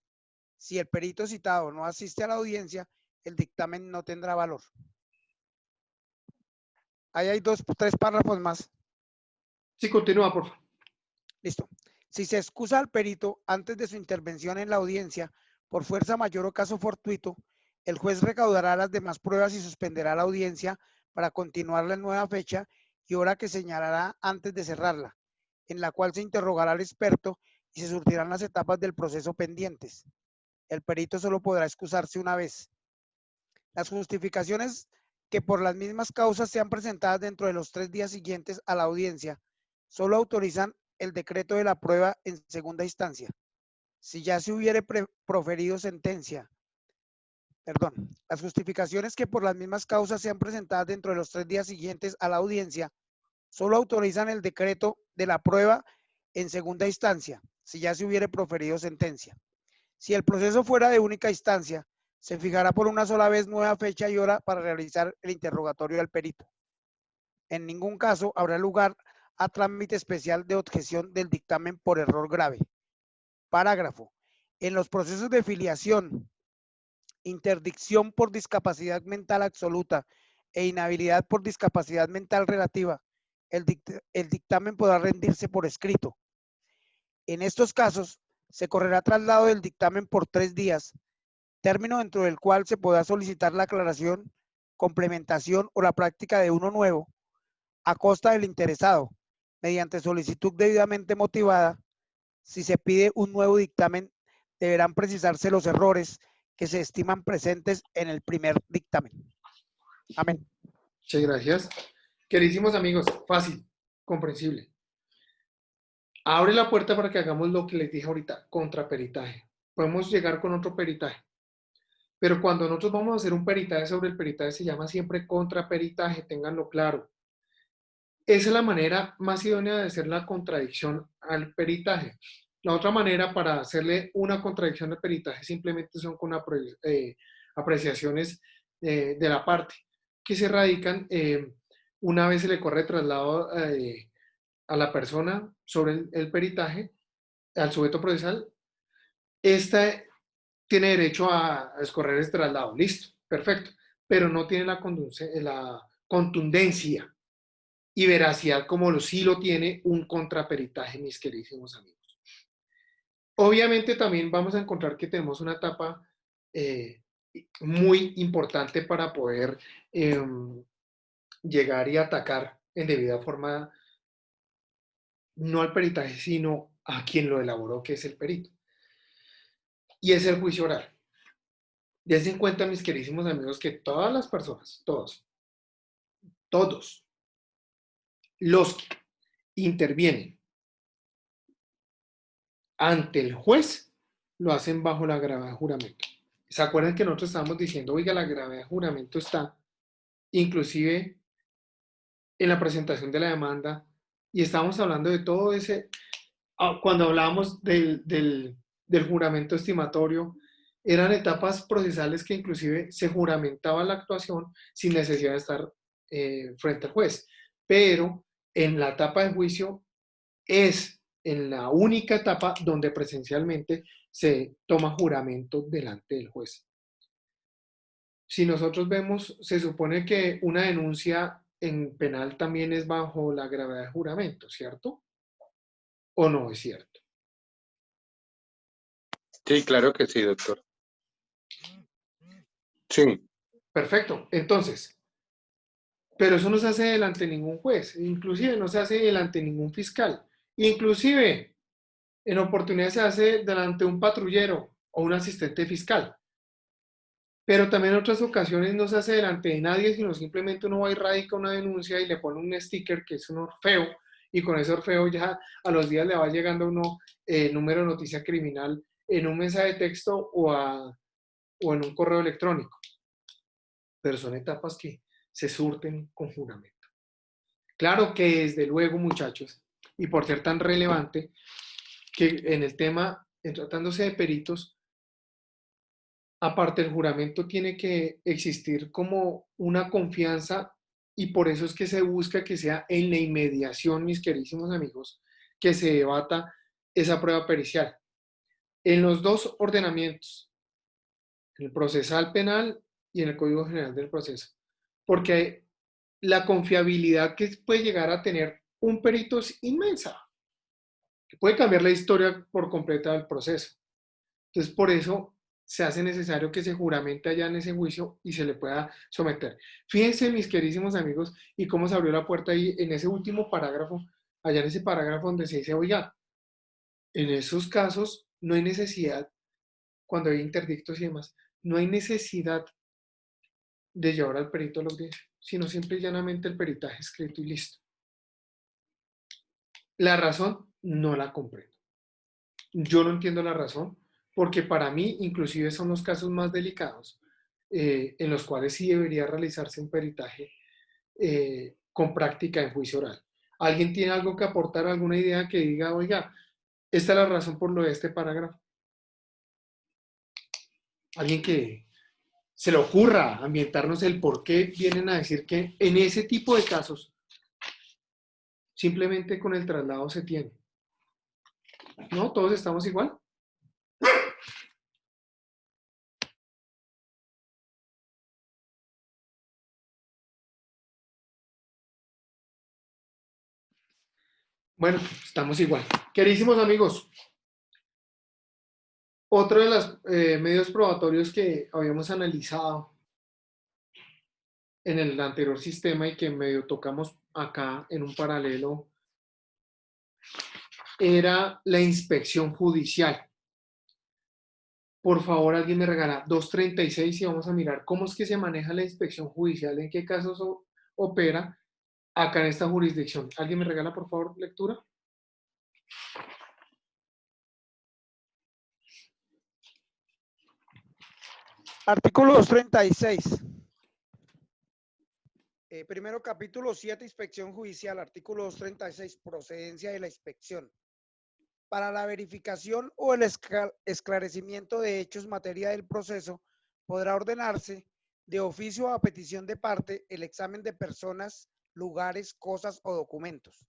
Si el perito citado no asiste a la audiencia, el dictamen no tendrá valor. Ahí hay 3 párrafos más. Sí, continúa, por favor. Listo. Si se excusa al perito antes de su intervención en la audiencia por fuerza mayor o caso fortuito, el juez recaudará las demás pruebas y suspenderá la audiencia para continuarla en nueva fecha y hora que señalará antes de cerrarla, en la cual se interrogará al experto y se surtirán las etapas del proceso pendientes. El perito solo podrá excusarse una vez. Las justificaciones que por las mismas causas sean presentadas dentro de los 3 días siguientes a la audiencia solo autorizan el decreto de la prueba en segunda instancia. Si ya se hubiere proferido sentencia las justificaciones que por las mismas causas sean presentadas dentro de los 3 días siguientes a la audiencia solo autorizan el decreto de la prueba en segunda instancia, si ya se hubiere proferido sentencia. Si el proceso fuera de única instancia, se fijará por una sola vez nueva fecha y hora para realizar el interrogatorio del perito. En ningún caso habrá lugar a trámite especial de objeción del dictamen por error grave. Parágrafo. En los procesos de filiación, interdicción por discapacidad mental absoluta e inhabilidad por discapacidad mental relativa, el dictamen podrá rendirse por escrito. En estos casos, se correrá traslado del dictamen por 3 días, término dentro del cual se podrá solicitar la aclaración, complementación o la práctica de uno nuevo, a costa del interesado, mediante solicitud debidamente motivada. Si se pide un nuevo dictamen, deberán precisarse los errores que se estiman presentes en el primer dictamen. Amén. Muchas gracias. Queridísimos amigos, fácil, comprensible. Abre la puerta para que hagamos lo que les dije ahorita, contraperitaje. Podemos llegar con otro peritaje. Pero cuando nosotros vamos a hacer un peritaje sobre el peritaje, se llama siempre contraperitaje, ténganlo claro. Esa es la manera más idónea de hacer la contradicción al peritaje. La otra manera para hacerle una contradicción al peritaje simplemente son con apreciaciones de la parte que se radican una vez se le corre traslado a la persona sobre el peritaje, al sujeto procesal. Esta tiene derecho a escorrer este traslado. Listo, perfecto. Pero no tiene la contundencia y veracidad como sí lo tiene un contraperitaje, mis queridísimos amigos. Obviamente también vamos a encontrar que tenemos una etapa muy importante para poder llegar y atacar en debida forma no al peritaje, sino a quien lo elaboró, que es el perito. Y es el juicio oral. Dense en cuenta, mis queridísimos amigos, que todas las personas, todos los que intervienen ante el juez lo hacen bajo la gravedad de juramento. ¿Se acuerdan que nosotros estábamos diciendo, oiga, la gravedad de juramento está inclusive en la presentación de la demanda? Y estábamos hablando de todo ese, cuando hablábamos del juramento estimatorio, eran etapas procesales que inclusive se juramentaba la actuación sin necesidad de estar frente al juez. Pero en la etapa de juicio es en la única etapa donde presencialmente se toma juramento delante del juez. Si nosotros vemos, se supone que una denuncia en penal también es bajo la gravedad de juramento, ¿cierto? ¿O no es cierto? Sí, claro que sí, doctor. Sí. Perfecto. Entonces, pero eso no se hace delante de ningún juez, inclusive no se hace delante de ningún fiscal, inclusive en oportunidades se hace delante de un patrullero o un asistente fiscal. Pero también en otras ocasiones no se hace delante de nadie, sino simplemente uno va y radica una denuncia y le pone un sticker que es un Orfeo, y con ese Orfeo ya a los días le va llegando a uno número de noticia criminal en un mensaje de texto o en un correo electrónico. Pero son etapas que se surten con juramento. Claro que desde luego, muchachos, y por ser tan relevante, que en el tema, en tratándose de peritos, aparte del juramento tiene que existir como una confianza, y por eso es que se busca que sea en la inmediación, mis queridísimos amigos, que se debata esa prueba pericial. En los dos ordenamientos, en el procesal penal y en el Código General del Proceso, porque la confiabilidad que puede llegar a tener un perito es inmensa, que puede cambiar la historia por completa del proceso. Entonces, por eso se hace necesario que se juramente allá en ese juicio y se le pueda someter. Fíjense, mis queridísimos amigos, y cómo se abrió la puerta ahí en ese último parágrafo, allá en ese parágrafo donde se dice, oiga, en esos casos no hay necesidad, cuando hay interdictos y demás, no hay necesidad de llevar al perito a la audiencia, sino simple y llanamente el peritaje escrito y listo. La razón no la comprendo. Yo no entiendo la razón, porque para mí inclusive son los casos más delicados, en los cuales sí debería realizarse un peritaje con práctica en juicio oral. ¿Alguien tiene algo que aportar, alguna idea que diga, oiga, esta es la razón por lo de este parágrafo? Alguien que se le ocurra ambientarnos el por qué vienen a decir que en ese tipo de casos simplemente con el traslado se tiene. ¿No? ¿Todos estamos igual? Bueno, estamos igual. Queridísimos amigos, otro de los medios probatorios que habíamos analizado en el anterior sistema y que medio tocamos acá en un paralelo era la inspección judicial. Por favor, alguien me regala 236 y vamos a mirar cómo es que se maneja la inspección judicial, en qué casos opera acá en esta jurisdicción. ¿Alguien me regala, por favor, lectura? Artículo 236. Primero, capítulo 7, inspección judicial. Artículo 236, procedencia de la inspección. Para la verificación o el esclarecimiento de hechos materia del proceso, podrá ordenarse de oficio a petición de parte el examen de personas, lugares, cosas o documentos.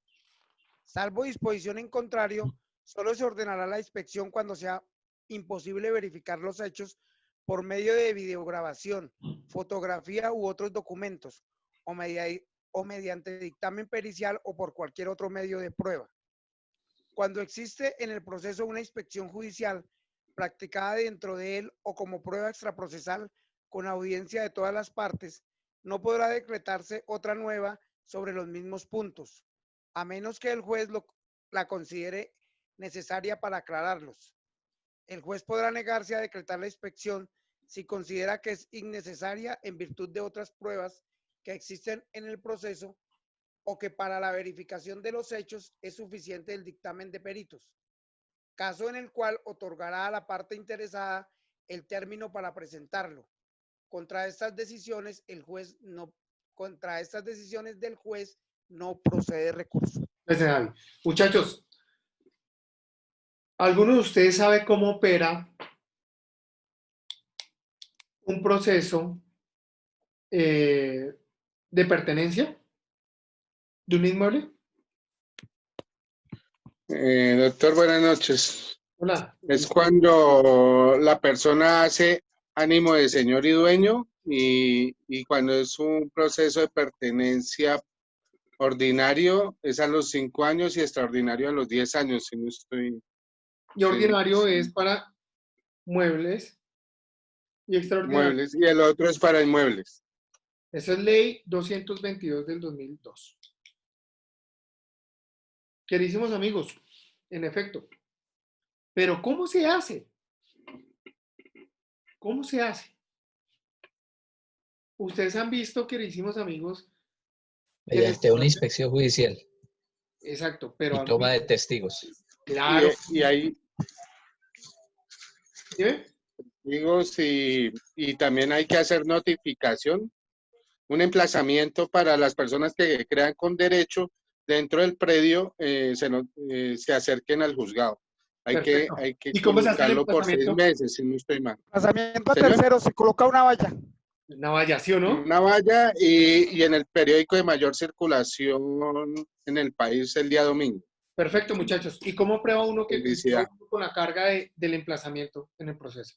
Salvo disposición en contrario, solo se ordenará la inspección cuando sea imposible verificar los hechos por medio de videograbación, fotografía u otros documentos, o mediante dictamen pericial o por cualquier otro medio de prueba. Cuando existe en el proceso una inspección judicial practicada dentro de él o como prueba extraprocesal con audiencia de todas las partes, no podrá decretarse otra nueva sobre los mismos puntos, a menos que el juez la considere necesaria para aclararlos. El juez podrá negarse a decretar la inspección si considera que es innecesaria en virtud de otras pruebas que existen en el proceso o que para la verificación de los hechos es suficiente el dictamen de peritos, caso en el cual otorgará a la parte interesada el término para presentarlo. Contra estas decisiones del juez no procede recurso. Muchachos, ¿alguno de ustedes sabe cómo opera un proceso de pertenencia de un inmueble? Doctor, buenas noches. Hola. Es cuando la persona hace ánimo de señor y dueño y cuando es un proceso de pertenencia ordinario es a los 5 años y extraordinario a los 10 años, si no estoy... Y ordinario es para muebles y extraordinario. Muebles, y el otro es para inmuebles. Esa es ley 222 del 2002. Queridísimos amigos, en efecto. Pero ¿cómo se hace? ¿Cómo se hace? Ustedes han visto, queridísimos amigos, mediante una inspección judicial. Exacto, pero y toma de testigos. Claro. Y ahí ¿sí? Digo, sí, y también hay que hacer notificación, un emplazamiento para las personas que crean con derecho dentro del predio, se acerquen al juzgado. Hay que ¿Y cómo se hace el comunicarlo por 6 emplazamiento? meses, si no estoy mal. Emplazamiento a ¿Señor? tercero, se coloca una valla. Una valla, ¿sí o no? Una valla y en el periódico de mayor circulación en el país el día domingo. Perfecto, muchachos. ¿Y cómo prueba uno que Felicidad. cumplió con la carga del emplazamiento en el proceso?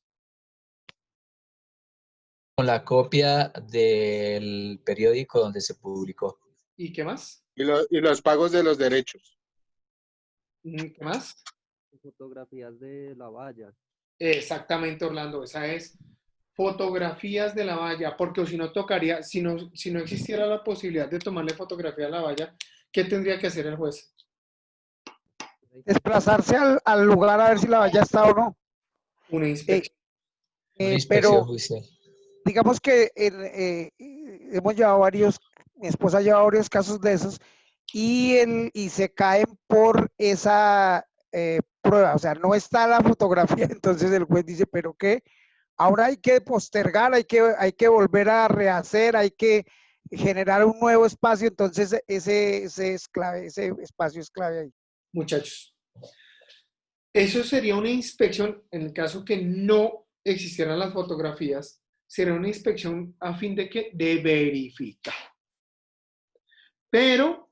Con la copia del periódico donde se publicó. ¿Y qué más? Y los pagos de los derechos. ¿Qué más? Fotografías de la valla. Exactamente, Orlando. Esa es fotografías de la valla, porque si no tocaría, si no existiera la posibilidad de tomarle fotografía a la valla, ¿qué tendría que hacer el juez? Desplazarse al lugar a ver si la valla está o no. Una inspección. Una inspección pero judicial. digamos que hemos llevado mi esposa ha llevado varios casos de esos y se caen por esa prueba, o sea, no está la fotografía, entonces el juez dice, ¿pero qué? ahora hay que postergar, hay que volver a rehacer, hay que generar un nuevo espacio, entonces ese es clave, ese espacio es clave ahí. Muchachos, eso sería una inspección, en el caso que no existieran las fotografías, sería una inspección a fin de que de verificar. Pero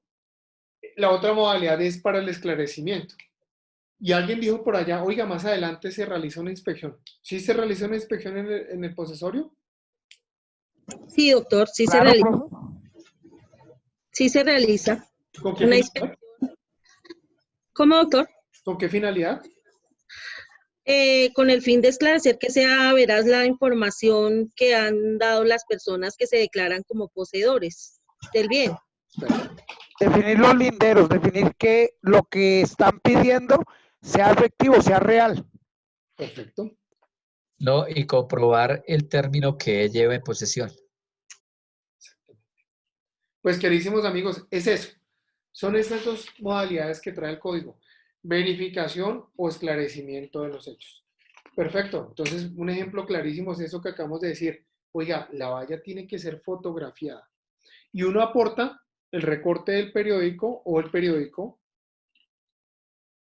la otra modalidad es para el esclarecimiento. Y alguien dijo por allá, oiga, más adelante se realiza una inspección. ¿Sí se realiza una inspección en el posesorio? Sí, doctor, sí se realiza. Sí se realiza. ¿Con qué Una finalidad? inspección. ¿Cómo, doctor? ¿Con qué finalidad? Con el fin de esclarecer que sea veraz la información que han dado las personas que se declaran como poseedores del bien. Definir los linderos, definir que lo que están pidiendo sea efectivo, sea real. Perfecto. No, y comprobar el término que lleva en posesión. Pues, queridísimos amigos, es eso. Son estas dos modalidades que trae el código. Verificación o esclarecimiento de los hechos. Perfecto. Entonces, un ejemplo clarísimo es eso que acabamos de decir. Oiga, la valla tiene que ser fotografiada. Y uno aporta el recorte del periódico o el periódico,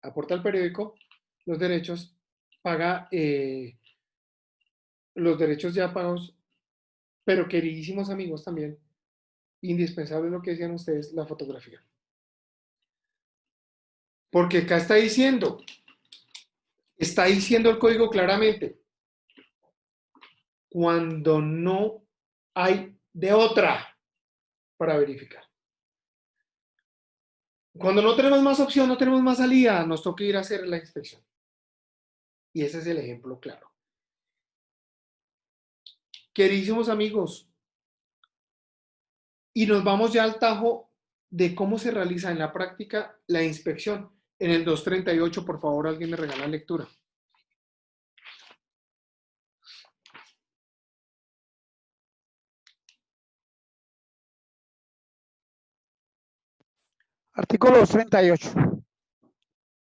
aporta al periódico los derechos, paga los derechos ya pagos, pero queridísimos amigos también, indispensable lo que decían ustedes, la fotografía. Porque acá está diciendo el código claramente, cuando no hay de otra para verificar. Cuando no tenemos más opción, no tenemos más salida, nos toca ir a hacer la inspección. Y ese es el ejemplo claro. Queridísimos amigos, y nos vamos ya al tajo de cómo se realiza en la práctica la inspección. En el 238, por favor, alguien me regala lectura. Artículo 238.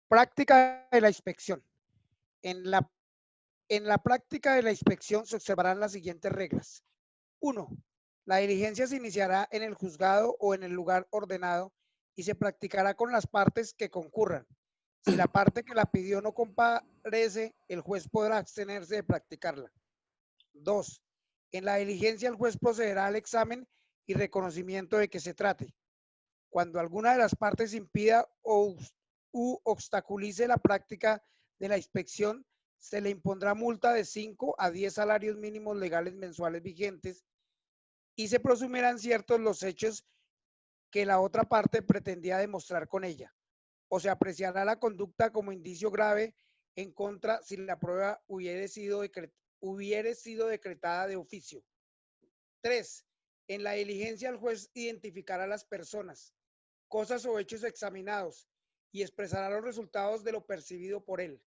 Práctica de la inspección. En la práctica de la inspección se observarán las siguientes reglas. 1. La diligencia se iniciará en el juzgado o en el lugar ordenado y se practicará con las partes que concurran. Si la parte que la pidió no comparece, el juez podrá abstenerse de practicarla. 2. En la diligencia el juez procederá al examen y reconocimiento de que se trate. Cuando alguna de las partes impida u obstaculice la práctica de la inspección, se le impondrá multa de 5 a 10 salarios mínimos legales mensuales vigentes y se presumirán ciertos los hechos que la otra parte pretendía demostrar con ella, o se apreciará la conducta como indicio grave en contra si la prueba hubiere sido decretada de oficio. 3. En la diligencia el juez identificará a las personas, cosas o hechos examinados y expresará los resultados de lo percibido por él.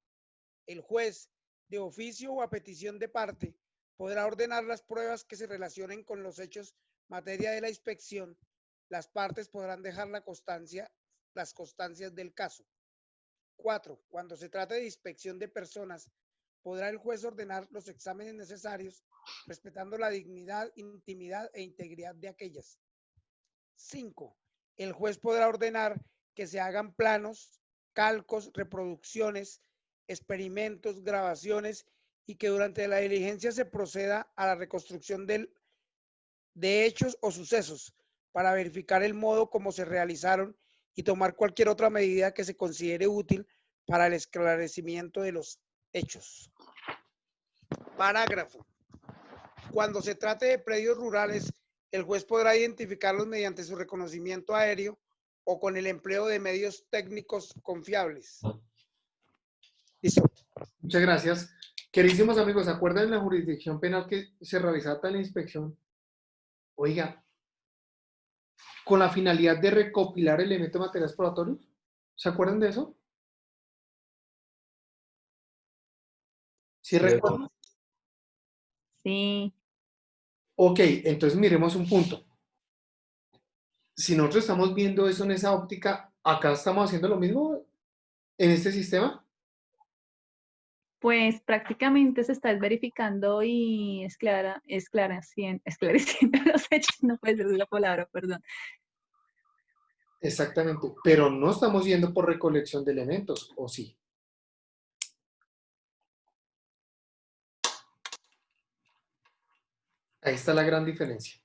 El juez, de oficio o a petición de parte, podrá ordenar las pruebas que se relacionen con los hechos materia de la inspección. Las partes podrán dejar las constancias del caso. 4. Cuando se trate de inspección de personas, podrá el juez ordenar los exámenes necesarios, respetando la dignidad, intimidad e integridad de aquellas. 5. El juez podrá ordenar que se hagan planos, calcos, reproducciones, experimentos, grabaciones y que durante la diligencia se proceda a la reconstrucción de hechos o sucesos para verificar el modo como se realizaron y tomar cualquier otra medida que se considere útil para el esclarecimiento de los hechos. Parágrafo. Cuando se trate de predios rurales, el juez podrá identificarlos mediante su reconocimiento aéreo o con el empleo de medios técnicos confiables. Listo. Muchas gracias. Queridísimos amigos, ¿se acuerdan de la jurisdicción penal que se realizaba tal inspección? Oiga, con la finalidad de recopilar elementos materiales probatorios. ¿Se acuerdan de eso? ¿Sí recuerdan? Sí. Ok, entonces miremos un punto. Si nosotros estamos viendo eso en esa óptica, ¿acá estamos haciendo lo mismo en este sistema? Pues prácticamente se está verificando y esclareciendo los hechos, no puede ser la palabra, perdón. Exactamente, pero no estamos yendo por recolección de elementos, ¿o sí? Ahí está la gran diferencia.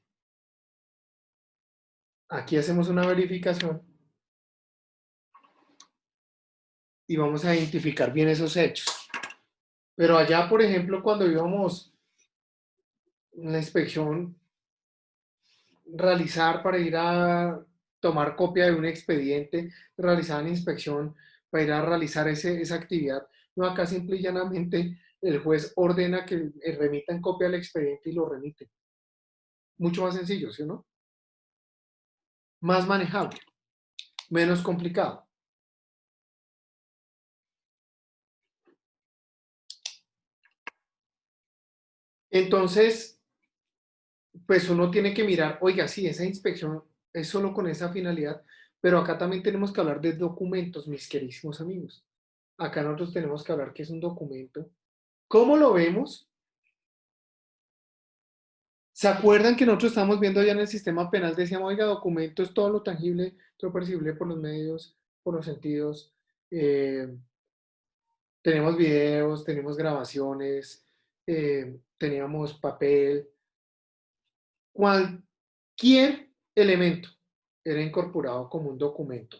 Aquí hacemos una verificación y vamos a identificar bien esos hechos. Pero allá, por ejemplo, cuando íbamos en la inspección, realizar para ir a tomar copia de un expediente, realizar la inspección para ir a realizar esa actividad, no, acá simple y llanamente el juez ordena que remitan copia del expediente y lo remite. Mucho más sencillo, ¿sí o no? Más manejable, menos complicado. Entonces, pues uno tiene que mirar, oiga, sí, esa inspección es solo con esa finalidad, pero acá también tenemos que hablar de documentos, mis queridísimos amigos. Acá nosotros tenemos que hablar qué es un documento. ¿Cómo lo vemos? ¿Se acuerdan que nosotros estamos viendo ya en el sistema penal? Decíamos, oiga, documento es todo lo tangible, todo lo percibible por los medios, por los sentidos. Tenemos videos, tenemos grabaciones, teníamos papel. Cualquier elemento era incorporado como un documento.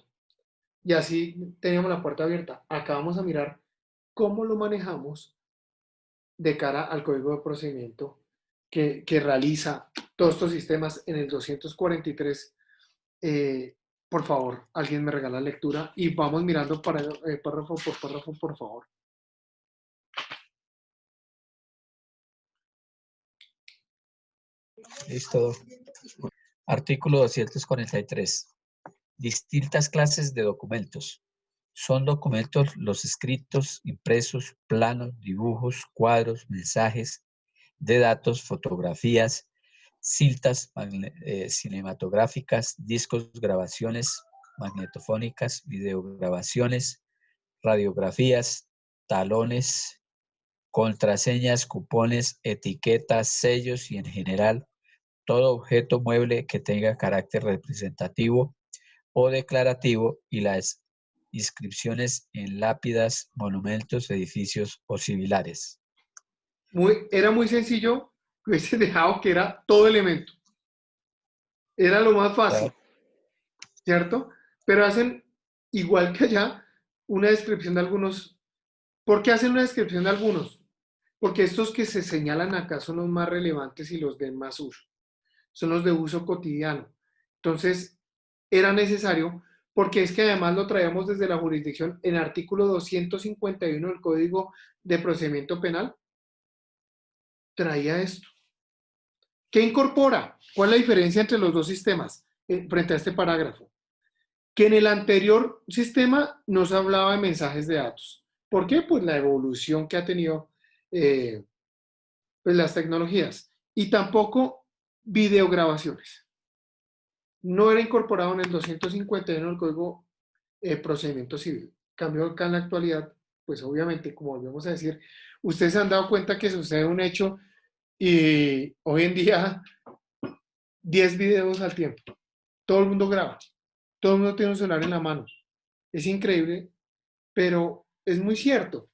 Y así teníamos la puerta abierta. Acá vamos a mirar cómo lo manejamos de cara al código de procedimiento que realiza todos estos sistemas en el 243. Por favor, alguien me regala lectura y vamos mirando párrafo por párrafo, por favor. Listo. Artículo 243. Distintas clases de documentos. Son documentos los escritos, impresos, planos, dibujos, cuadros, mensajes de datos, fotografías, cintas cinematográficas, discos, grabaciones magnetofónicas, videograbaciones, radiografías, talones, contraseñas, cupones, etiquetas, sellos y en general todo objeto mueble que tenga carácter representativo o declarativo y las inscripciones en lápidas, monumentos, edificios o similares. Era muy sencillo que hubiese dejado que era todo elemento. Era lo más fácil, ¿cierto? Pero hacen, igual que allá, una descripción de algunos. ¿Por qué hacen una descripción de algunos? Porque estos que se señalan acá son los más relevantes y los de más uso. Son los de uso cotidiano. Entonces, era necesario, porque es que además lo traíamos desde la jurisdicción en artículo 251 del Código de Procedimiento Penal. Traía esto. ¿Qué incorpora? ¿Cuál es la diferencia entre los dos sistemas frente a este parágrafo? Que en el anterior sistema nos hablaba de mensajes de datos. ¿Por qué? Pues la evolución que ha tenido pues las tecnologías. Y tampoco videograbaciones. No era incorporado en el 251 del Código de Procedimiento Civil. Cambio acá en la actualidad, pues obviamente, como volvemos a decir, ustedes se han dado cuenta que sucede un hecho y hoy en día 10 videos al tiempo. Todo el mundo graba. Todo el mundo tiene un celular en la mano. Es increíble, pero es muy cierto.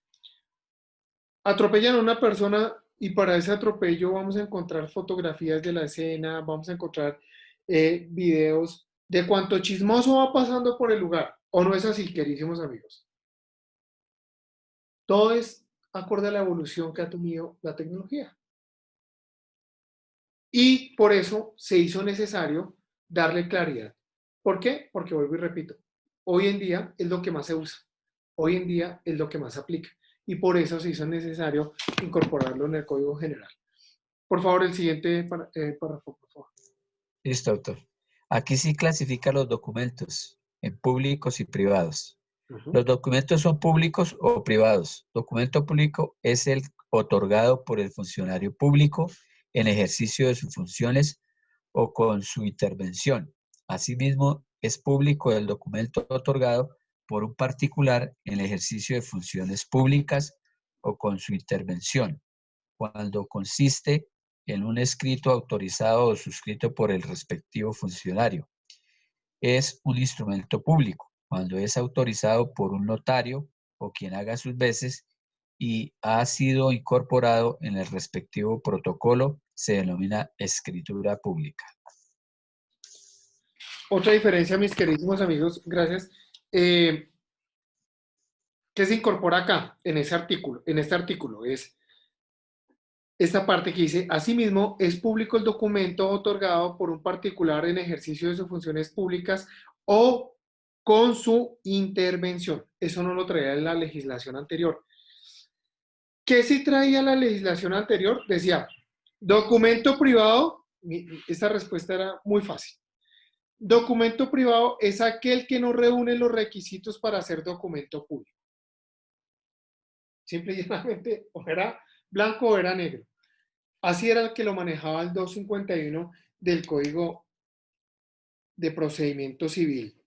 Atropellan a una persona y para ese atropello vamos a encontrar fotografías de la escena, vamos a encontrar videos de cuánto chismoso va pasando por el lugar. ¿O no es así, queridísimos amigos? Todo es acorde a la evolución que ha tenido la tecnología. Y por eso se hizo necesario darle claridad. ¿Por qué? Porque vuelvo y repito, hoy en día es lo que más se usa. Hoy en día es lo que más se aplica. Y por eso se hizo necesario incorporarlo en el Código General. Por favor, el siguiente párrafo, por favor. Listo, doctor. Aquí sí clasifica los documentos en públicos y privados. Los documentos son públicos o privados. Documento público es el otorgado por el funcionario público en ejercicio de sus funciones o con su intervención. Asimismo, es público el documento otorgado por un particular en el ejercicio de funciones públicas o con su intervención, cuando consiste en un escrito autorizado o suscrito por el respectivo funcionario. Es un instrumento público, cuando es autorizado por un notario o quien haga sus veces y ha sido incorporado en el respectivo protocolo, se denomina escritura pública. Otra diferencia, mis queridísimos amigos, gracias, ¿qué se incorpora acá en ese artículo? En este artículo es esta parte que dice, asimismo, es público el documento otorgado por un particular en ejercicio de sus funciones públicas o con su intervención. Eso no lo traía en la legislación anterior. ¿Qué sí traía la legislación anterior? Decía, documento privado, esta respuesta era muy fácil. Documento privado es aquel que no reúne los requisitos para ser documento público. Simple y llanamente, o era blanco o era negro. Así era el que lo manejaba el 251 del Código de Procedimiento Civil.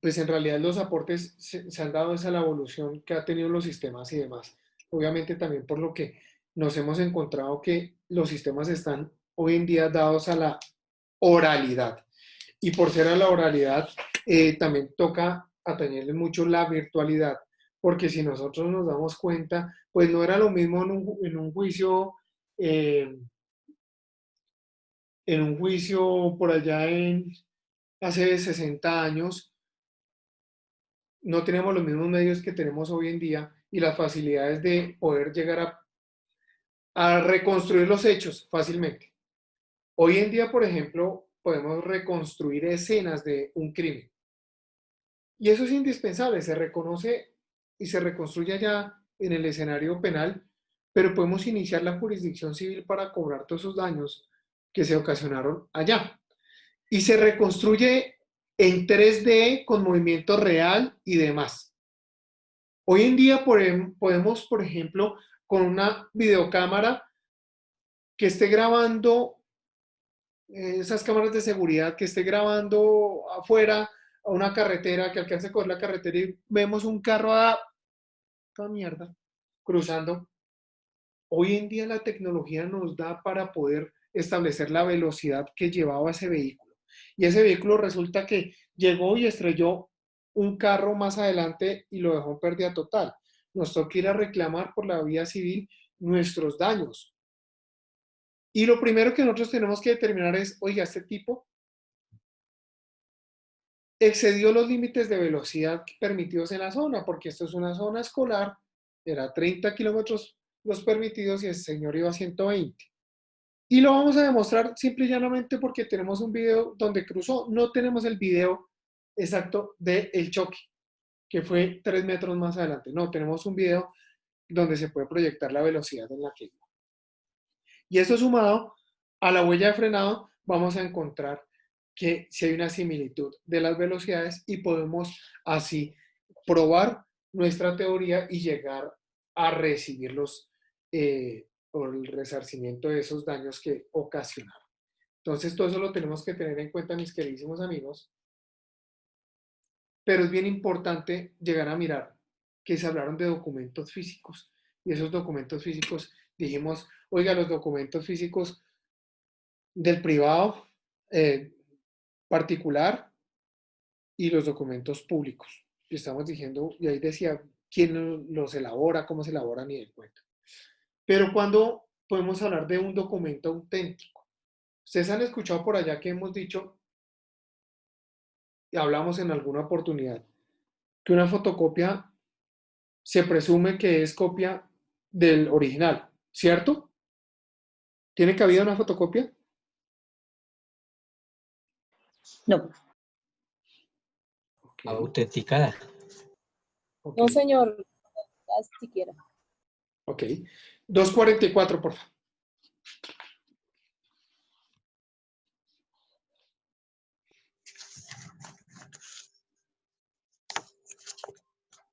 Pues en realidad los aportes se han dado esa la evolución que ha tenido los sistemas y demás. Obviamente también por lo que nos hemos encontrado que los sistemas están hoy en día dados a la oralidad. Y por ser a la oralidad, también toca atañerle mucho la virtualidad. Porque si nosotros nos damos cuenta, pues no era lo mismo en un juicio por allá hace 60 años, no teníamos los mismos medios que tenemos hoy en día y las facilidades de poder llegar a reconstruir los hechos fácilmente. Hoy en día, por ejemplo, podemos reconstruir escenas de un crimen. Y eso es indispensable, se reconoce y se reconstruye ya en el escenario penal, pero podemos iniciar la jurisdicción civil para cobrar todos esos daños que se ocasionaron allá. Y se reconstruye en 3D con movimiento real y demás. Hoy en día podemos, por ejemplo, con una videocámara que esté grabando, esas cámaras de seguridad que esté grabando afuera a una carretera, que alcance a coger la carretera y vemos un carro a toda mierda cruzando. Hoy en día la tecnología nos da para poder establecer la velocidad que llevaba ese vehículo. Y ese vehículo resulta que llegó y estrelló un carro más adelante y lo dejó en pérdida total. Nos toca ir a reclamar por la vía civil nuestros daños. Y lo primero que nosotros tenemos que determinar es, oiga, este tipo excedió los límites de velocidad permitidos en la zona, porque esto es una zona escolar, era 30 kilómetros los permitidos y el señor iba a 120. Y lo vamos a demostrar simple y llanamente porque tenemos un video donde cruzó. No tenemos el video exacto del choque, que fue 3 metros más adelante. No, tenemos un video donde se puede proyectar la velocidad en la que iba. Y esto sumado a la huella de frenado, vamos a encontrar que si hay una similitud de las velocidades y podemos así probar nuestra teoría y llegar a recibir por el resarcimiento de esos daños que ocasionaron. Entonces, todo eso lo tenemos que tener en cuenta, mis queridísimos amigos. Pero es bien importante llegar a mirar que se hablaron de documentos físicos. Y esos documentos físicos, dijimos, oiga, los documentos físicos del privado, particular y los documentos públicos. Y estamos diciendo, y ahí decía quién los elabora, cómo se elaboran y el cuento. Pero cuando podemos hablar de un documento auténtico. Ustedes han escuchado por allá que hemos dicho, y hablamos en alguna oportunidad, que una fotocopia se presume que es copia del original, ¿cierto? ¿Tiene cabida una fotocopia? No. Okay. Autenticada. Okay. No, señor, siquiera. Ok. 244, por favor.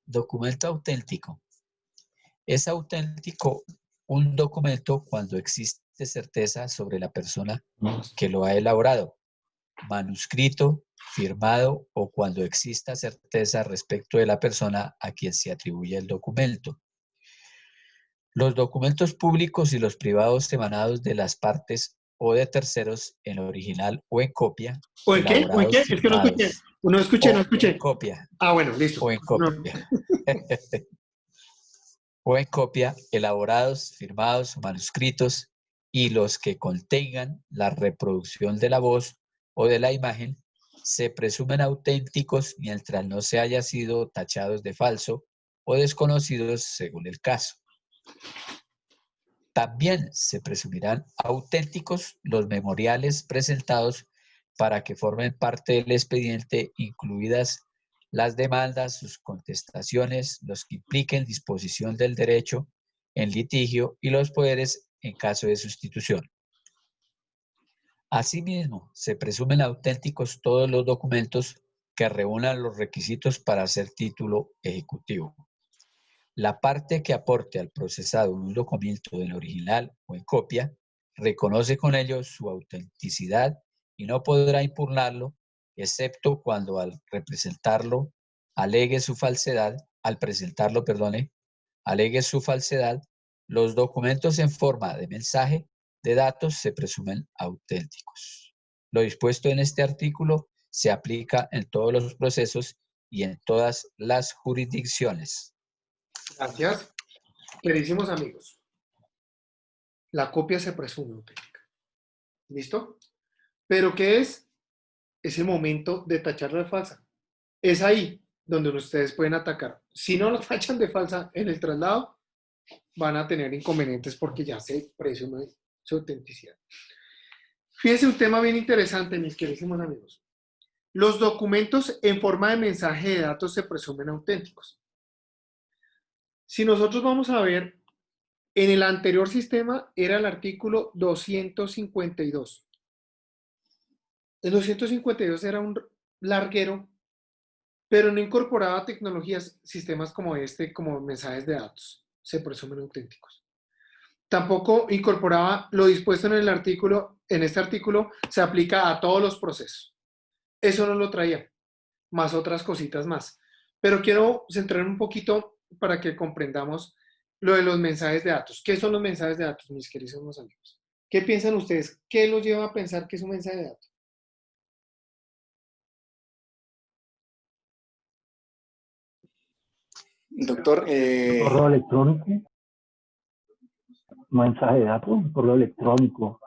Documento auténtico. Es auténtico un documento cuando existe certeza sobre la persona que lo ha elaborado, manuscrito, firmado o cuando exista certeza respecto de la persona a quien se atribuye el documento. Los documentos públicos y los privados emanados de las partes o de terceros en original o en copia. ¿O en qué? ¿O en qué? Es que no escuché. No escuché, no escuché. En copia. Ah, bueno, listo. O en copia. O en copia, elaborados, firmados o manuscritos, y los que contengan la reproducción de la voz o de la imagen, se presumen auténticos mientras no se haya sido tachados de falso o desconocidos según el caso. También se presumirán auténticos los memoriales presentados para que formen parte del expediente, incluidas las demandas, sus contestaciones, los que impliquen disposición del derecho en litigio y los poderes en caso de sustitución. Asimismo, se presumen auténticos todos los documentos que reúnan los requisitos para ser título ejecutivo. La parte que aporte al procesado un documento en original o en copia reconoce con ello su autenticidad y no podrá impugnarlo, excepto cuando al presentarlo alegue su falsedad, los documentos en forma de mensaje de datos se presumen auténticos. Lo dispuesto en este artículo se aplica en todos los procesos y en todas las jurisdicciones. Gracias. Queridísimos amigos, la copia se presume auténtica. ¿Listo? Pero ¿qué es? Es el momento de tacharla de falsa. Es ahí donde ustedes pueden atacar. Si no lo tachan de falsa en el traslado, van a tener inconvenientes porque ya se presume su autenticidad. Fíjense un tema bien interesante, mis queridísimos amigos. Los documentos en forma de mensaje de datos se presumen auténticos. Si nosotros vamos a ver, en el anterior sistema era el artículo 252. El 252 era un larguero, pero no incorporaba tecnologías, sistemas como este, como mensajes de datos. Se presumen auténticos. Tampoco incorporaba lo dispuesto en el artículo, en este artículo se aplica a todos los procesos. Eso no lo traía, más otras cositas más. Pero quiero centrarme un poquito para que comprendamos lo de los mensajes de datos. ¿Qué son los mensajes de datos, mis queridos amigos? ¿Qué piensan ustedes? ¿Qué los lleva a pensar que es un mensaje de datos? Doctor, correo electrónico, mensaje de datos, correo electrónico.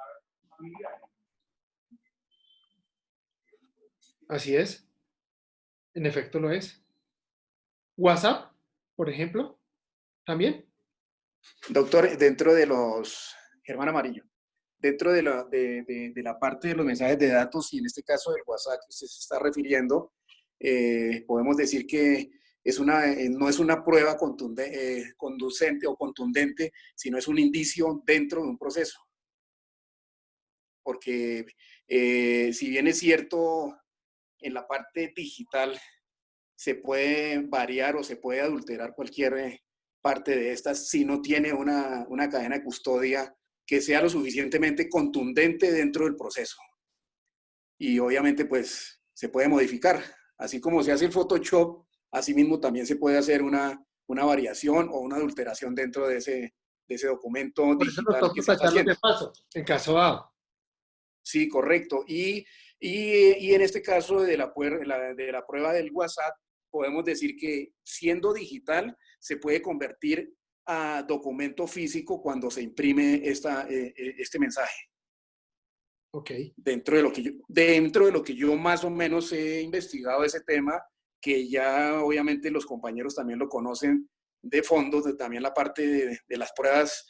Así es. En efecto lo es. WhatsApp, por ejemplo, también. doctor, dentro de los, Germán Amarillo, dentro de la parte de los mensajes de datos y en este caso del WhatsApp que usted se está refiriendo, podemos decir que no es una prueba conducente o contundente, sino es un indicio dentro de un proceso. Porque si bien es cierto, en la parte digital se puede variar o se puede adulterar cualquier parte de estas si no tiene una cadena de custodia que sea lo suficientemente contundente dentro del proceso. Y obviamente pues se puede modificar. Así como se hace el Photoshop, asimismo también se puede hacer una variación o una adulteración dentro de ese documento digital que se está haciendo. De paso, en caso dado. Sí, correcto. Y en este caso de la prueba del WhatsApp, podemos decir que siendo digital se puede convertir a documento físico cuando se imprime este mensaje. Ok. Dentro de lo que yo más o menos he investigado ese tema, que ya obviamente los compañeros también lo conocen de fondo, también la parte de las pruebas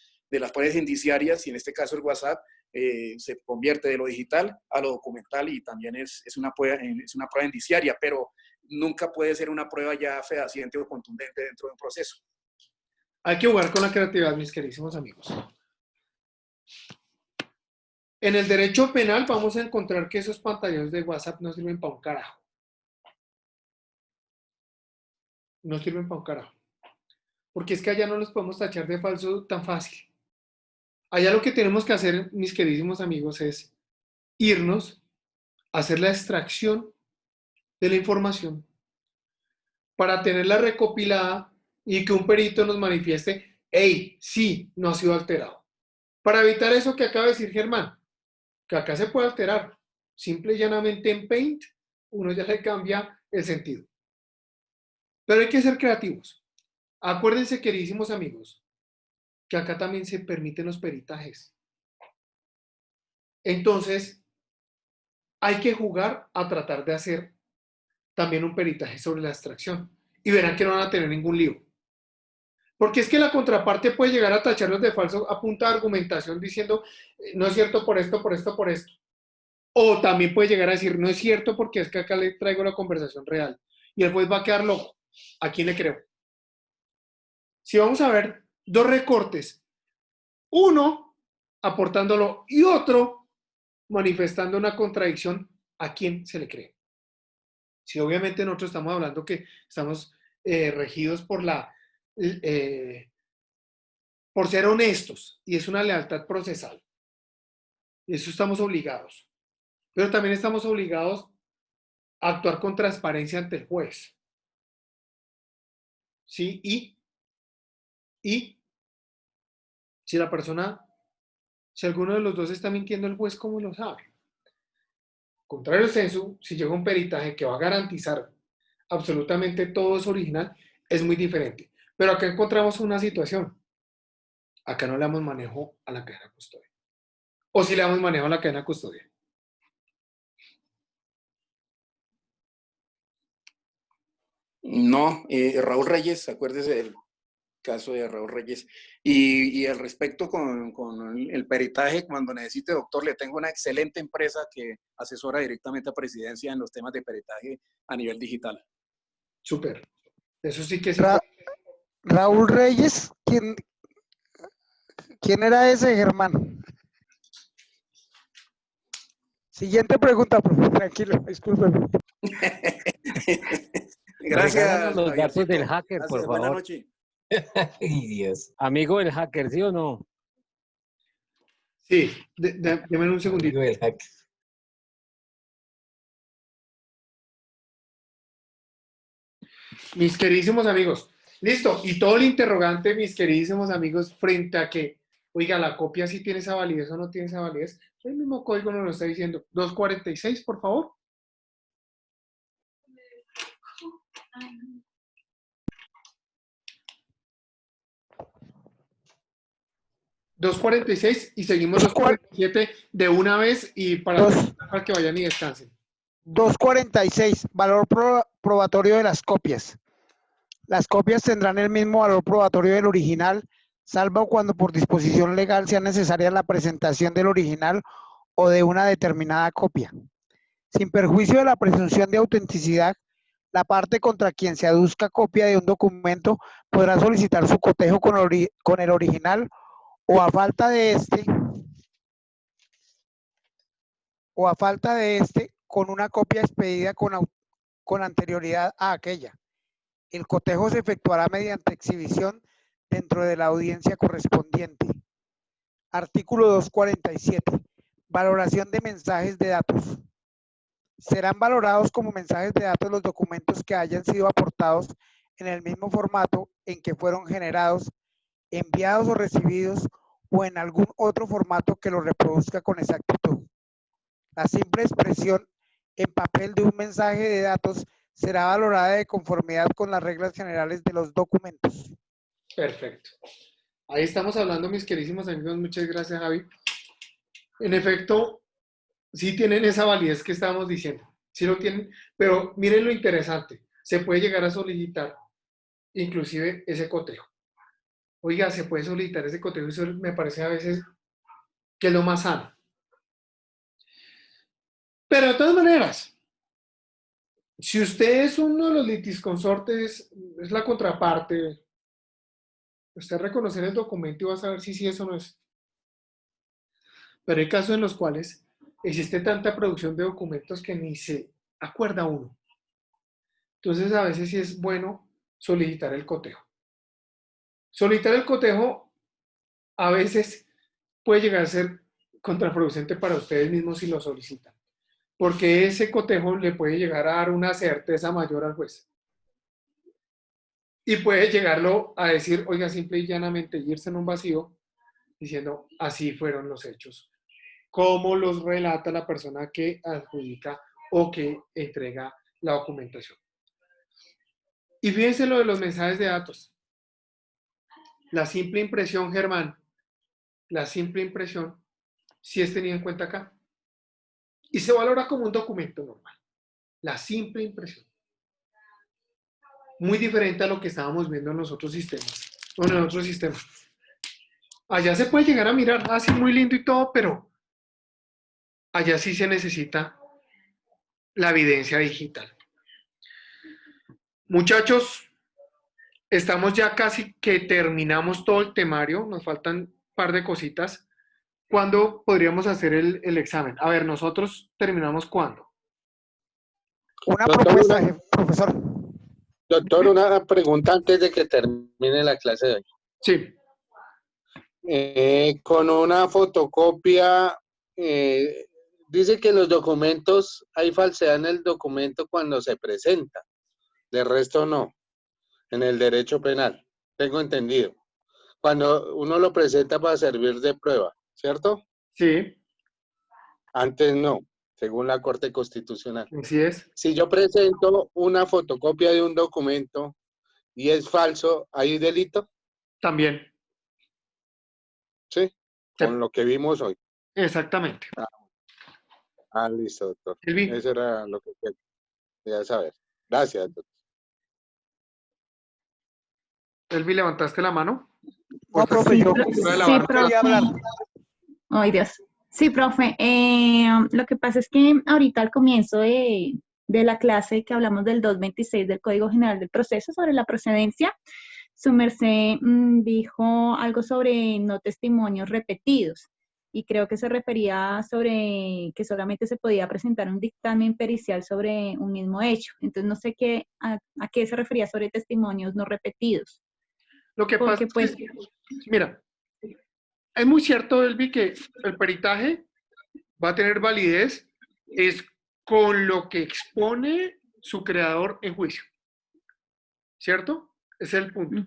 indiciarias, y en este caso el WhatsApp, se convierte de lo digital a lo documental y también es una prueba indiciaria, pero nunca puede ser una prueba ya fehaciente o contundente dentro de un proceso. Hay que jugar con la creatividad, mis queridísimos amigos. En el derecho penal vamos a encontrar que esos pantallazos de WhatsApp no sirven para un carajo. No sirven para un carajo. Porque es que allá no los podemos tachar de falso tan fácil. Allá lo que tenemos que hacer, mis queridísimos amigos, es irnos a hacer la extracción de la información para tenerla recopilada y que un perito nos manifieste, hey, sí, no ha sido alterado. Para evitar eso que acaba de decir Germán, que acá se puede alterar, simple y llanamente en Paint, uno ya le cambia el sentido. Pero hay que ser creativos. Acuérdense, queridísimos amigos, que acá también se permiten los peritajes. Entonces, hay que jugar a tratar de hacer también un peritaje sobre la extracción. Y verán que no van a tener ningún lío. Porque es que la contraparte puede llegar a tacharlos de falso a punta de argumentación diciendo, no es cierto por esto, por esto, por esto. O también puede llegar a decir, no es cierto porque es que acá le traigo la conversación real. Y el juez va a quedar loco. ¿A quién le creo? Si vamos a ver dos recortes, uno aportándolo y otro manifestando una contradicción, ¿a quién se le cree? Si obviamente nosotros estamos hablando que estamos regidos por por ser honestos y es una lealtad procesal. Y eso estamos obligados. Pero también estamos obligados a actuar con transparencia ante el juez. ¿Sí? Y si la persona, si alguno de los dos está mintiendo, el juez, ¿cómo lo sabe? Contrario censo, si llega un peritaje que va a garantizar absolutamente todo es original, es muy diferente. Pero acá encontramos una situación. Acá no le damos manejo a la cadena custodia. O si le damos manejo a la cadena custodia. No, Raúl Reyes, acuérdese del caso de Raúl Reyes. Y al respecto con el peritaje, cuando necesite, doctor, le tengo una excelente empresa que asesora directamente a Presidencia en los temas de peritaje a nivel digital. Súper. Eso sí que es Raúl Reyes, ¿quién era ese, Germán? Siguiente pregunta, profe. Tranquilo, discúlpeme. Gracias. Regálanos los datos del hacker, Gracias, por favor. buenas noches. Ay, Dios. Amigo del hacker, ¿sí o no? Sí, déme un segundito. Amigo del hacker. Mis queridísimos amigos, listo. Y todo el interrogante, mis queridísimos amigos, frente a que, oiga, la copia sí tiene esa validez o no tiene esa validez. El mismo código nos lo está diciendo. 246, por favor. $246 y seguimos 247 de una vez y para que vayan y descansen. 246, valor probatorio de las copias. Las copias tendrán el mismo valor probatorio del original, salvo cuando por disposición legal sea necesaria la presentación del original o de una determinada copia. Sin perjuicio de la presunción de autenticidad, la parte contra quien se aduzca copia de un documento podrá solicitar su cotejo con el original o a falta de este, con una copia expedida con anterioridad a aquella. El cotejo se efectuará mediante exhibición dentro de la audiencia correspondiente. Artículo 247. Valoración de mensajes de datos. Serán valorados como mensajes de datos los documentos que hayan sido aportados en el mismo formato en que fueron generados, enviados o recibidos o en algún otro formato que lo reproduzca con exactitud. La simple expresión en papel de un mensaje de datos será valorada de conformidad con las reglas generales de los documentos. Perfecto. Ahí estamos hablando, mis queridísimos amigos. Muchas gracias, Javi. En efecto, sí tienen esa validez que estábamos diciendo. Sí lo tienen, pero miren lo interesante. Se puede llegar a solicitar inclusive ese cotejo. Oiga, se puede solicitar ese cotejo y eso me parece a veces que es lo más sano. Pero de todas maneras, si usted es uno de los litisconsortes, es la contraparte, usted reconocer el documento y va a saber si sí eso no es. Pero hay casos en los cuales existe tanta producción de documentos que ni se acuerda uno. Entonces a veces sí es bueno solicitar el cotejo. Solicitar el cotejo a veces puede llegar a ser contraproducente para ustedes mismos si lo solicitan. porque ese cotejo le puede llegar a dar una certeza mayor al juez. Y puede llegarlo a decir, oiga, simple y llanamente, irse en un vacío, diciendo, así fueron los hechos. Como los relata la persona que adjudica o que entrega la documentación. Y fíjense lo de los mensajes de datos. La simple impresión, Germán, la simple impresión, sí es tenida en cuenta acá. Y se valora como un documento normal. La simple impresión. Muy diferente a lo que estábamos viendo en los otros sistemas. O en otros sistemas. Allá se puede llegar a mirar, así muy lindo y todo, pero allá sí se necesita la evidencia digital. Muchachos, estamos ya casi que terminamos todo el temario, nos faltan un par de cositas. ¿Cuándo podríamos hacer el examen? A ver, nosotros terminamos ¿cuándo? Una Doctor, propuesta, profesor. Doctor, una pregunta antes de que termine la clase de hoy. Sí. Con una fotocopia, dice que en los documentos hay falsedad en el documento cuando se presenta, de resto no, en el derecho penal, tengo entendido. Cuando uno lo presenta para servir de prueba, ¿cierto? Sí. Antes no, según la Corte Constitucional. Así es. Si yo presento una fotocopia de un documento y es falso, ¿hay delito? También. Sí, con lo que vimos hoy. Exactamente. Listo, doctor. Elvi. Eso era lo que quería saber. Gracias, doctor. Elvi, ¿levantaste la mano? No, profe, yo Sí, profe. Ay, Dios. Sí, profe. Lo que pasa es que ahorita al comienzo de la clase que hablamos del 226 del Código General del Proceso sobre la procedencia, su merced dijo algo sobre no testimonios repetidos. Y creo que se refería sobre que solamente se podía presentar un dictamen pericial sobre un mismo hecho. Entonces no sé a qué se refería sobre testimonios no repetidos. Lo que pasa es que, mira, es muy cierto, Elvi, que el peritaje va a tener validez es con lo que expone su creador en juicio. ¿Cierto? Ese es el punto.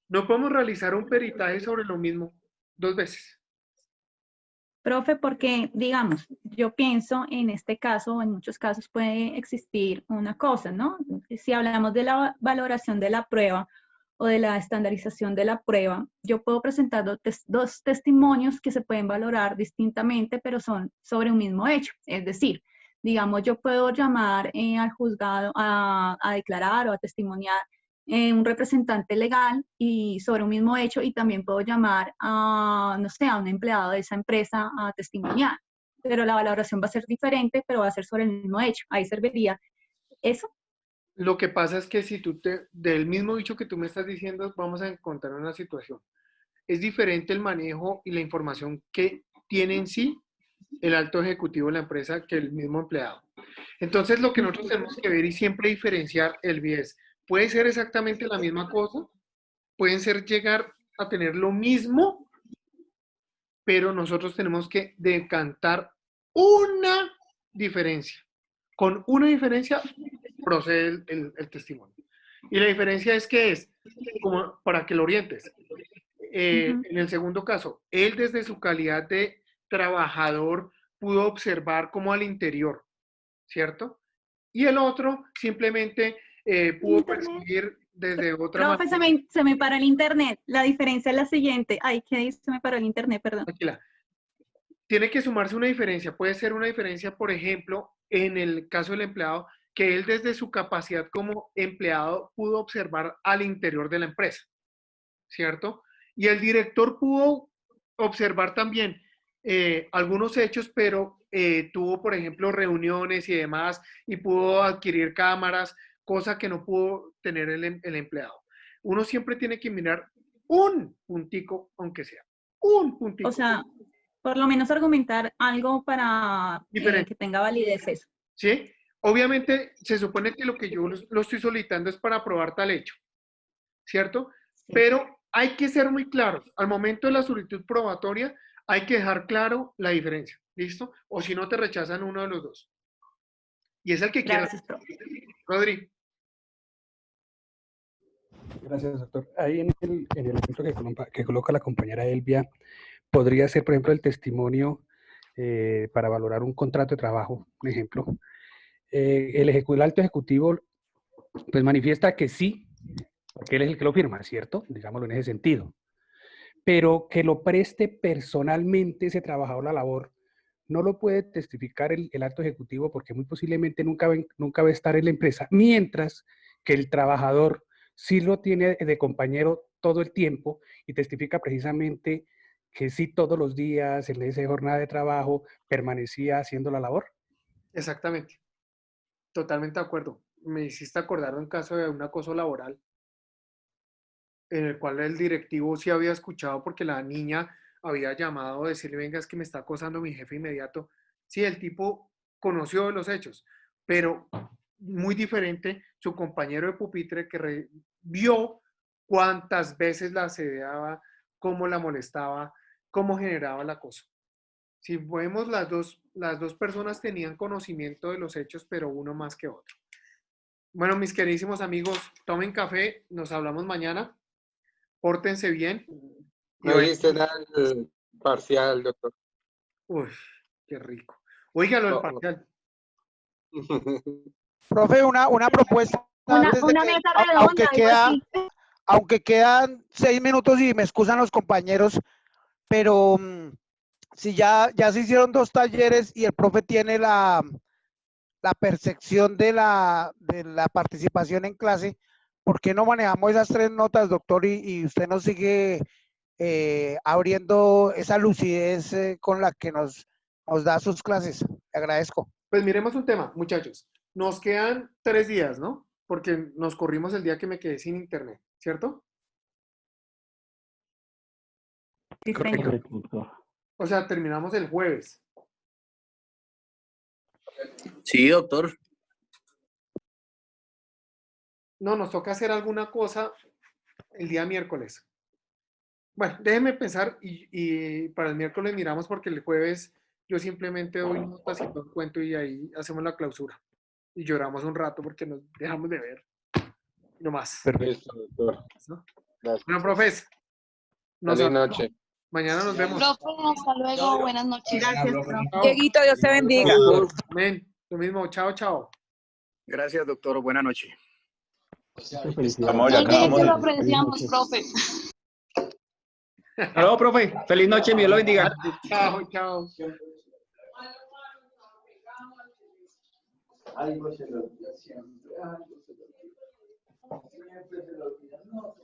No podemos realizar un peritaje sobre lo mismo 2 veces. Profe, porque, digamos, yo pienso en este caso, o en muchos casos puede existir una cosa, ¿no? Si hablamos de la valoración de la prueba o de la estandarización de la prueba, yo puedo presentar dos testimonios que se pueden valorar distintamente, pero son sobre un mismo hecho. Es decir, digamos, yo puedo llamar al juzgado a declarar o a testimoniar un representante legal y sobre un mismo hecho, y también puedo llamar a, no sé, a un empleado de esa empresa a testimoniar, pero la valoración va a ser diferente, pero va a ser sobre el mismo hecho. Ahí serviría eso. Lo que pasa es que si tú del mismo dicho que tú me estás diciendo, vamos a encontrar una situación. Es diferente el manejo y la información que tiene en sí el alto ejecutivo de la empresa que el mismo empleado. Entonces, lo que nosotros tenemos que ver y siempre diferenciar el bies. Puede ser exactamente la misma cosa, pueden llegar a tener lo mismo, pero nosotros tenemos que decantar una diferencia. Con una diferencia procede el testimonio. Y la diferencia es que es, como para que lo orientes, en el segundo caso, él desde su calidad de trabajador pudo observar como al interior, ¿cierto? Y el otro simplemente pudo percibir desde otra manera. Profe, se me paró el internet. La diferencia es la siguiente. Ay, ¿qué dice? Se me paró el internet, perdón. Tranquila. Tiene que sumarse una diferencia. Puede ser una diferencia, por ejemplo, en el caso del empleado, que él desde su capacidad como empleado pudo observar al interior de la empresa, ¿cierto? Y el director pudo observar también algunos hechos, pero tuvo, por ejemplo, reuniones y demás, y pudo adquirir cámaras, cosa que no pudo tener el empleado. Uno siempre tiene que mirar un puntico, aunque sea, un puntico. O sea, por lo menos argumentar algo para que tenga validez eso. ¿Sí? Obviamente, se supone que lo que yo lo estoy solicitando es para probar tal hecho, ¿cierto? Sí. Pero hay que ser muy claros. Al momento de la solicitud probatoria, hay que dejar claro la diferencia, ¿listo? O si no, te rechazan uno de los dos. Y es el que quiere. Gracias, profe. Rodri. Gracias, doctor. Ahí en el ejemplo que coloca la compañera Elvia, podría ser, por ejemplo, el testimonio para valorar un contrato de trabajo, un ejemplo. El alto ejecutivo pues manifiesta que sí, porque él es el que lo firma, ¿cierto? Digámoslo en ese sentido. Pero que lo preste personalmente ese trabajador la labor, no lo puede testificar el alto ejecutivo porque muy posiblemente nunca va a estar en la empresa, mientras que el trabajador sí lo tiene de compañero todo el tiempo y testifica precisamente que sí todos los días en esa jornada de trabajo permanecía haciendo la labor. Exactamente. Totalmente de acuerdo. Me hiciste acordar de un caso de un acoso laboral en el cual el directivo sí había escuchado porque la niña había llamado a decirle, venga, es que me está acosando mi jefe inmediato. Sí, el tipo conoció los hechos, pero muy diferente su compañero de pupitre que vio cuántas veces la asediaba, cómo la molestaba, cómo generaba el acoso. Si vemos, las dos personas tenían conocimiento de los hechos, pero uno más que otro. Bueno, mis queridísimos amigos, tomen café, nos hablamos mañana. Pórtense bien. No dijiste nada del parcial, doctor. Uy, qué rico. Óigalo el parcial. Profe, una propuesta antes de Una que, mesa redonda, algo así. aunque quedan 6 minutos y me excusan los compañeros, pero si ya se hicieron 2 talleres y el profe tiene la percepción de la participación en clase, ¿por qué no manejamos esas 3 notas, doctor, y usted nos sigue abriendo esa lucidez con la que nos da sus clases? Le agradezco. Pues miremos un tema, muchachos. Nos quedan 3 días, ¿no? Porque nos corrimos el día que me quedé sin internet, ¿cierto? Sí, señor. O sea, terminamos el jueves. Sí, doctor. No, nos toca hacer alguna cosa el día miércoles. Bueno, déjenme pensar y para el miércoles miramos porque el jueves yo simplemente doy notas y todo el cuento y ahí hacemos la clausura. Y lloramos un rato porque nos dejamos de ver. No más. Perfecto, doctor. ¿No? Gracias. Bueno, profes. Feliz noche. Mañana nos vemos. Profe, hasta luego. Buenas noches. Gracias, Chao. Dieguito, Dios te bendiga. Amén. Lo mismo. Chao, chao. Gracias, doctor. Buenas noches. No olviden que lo apreciamos, profe. Hasta luego, profe. Feliz noche, Dios lo bendiga. Chao, chao. Algo se lo olvida siempre, algo se lo olvida. Siempre se lo olvida, no.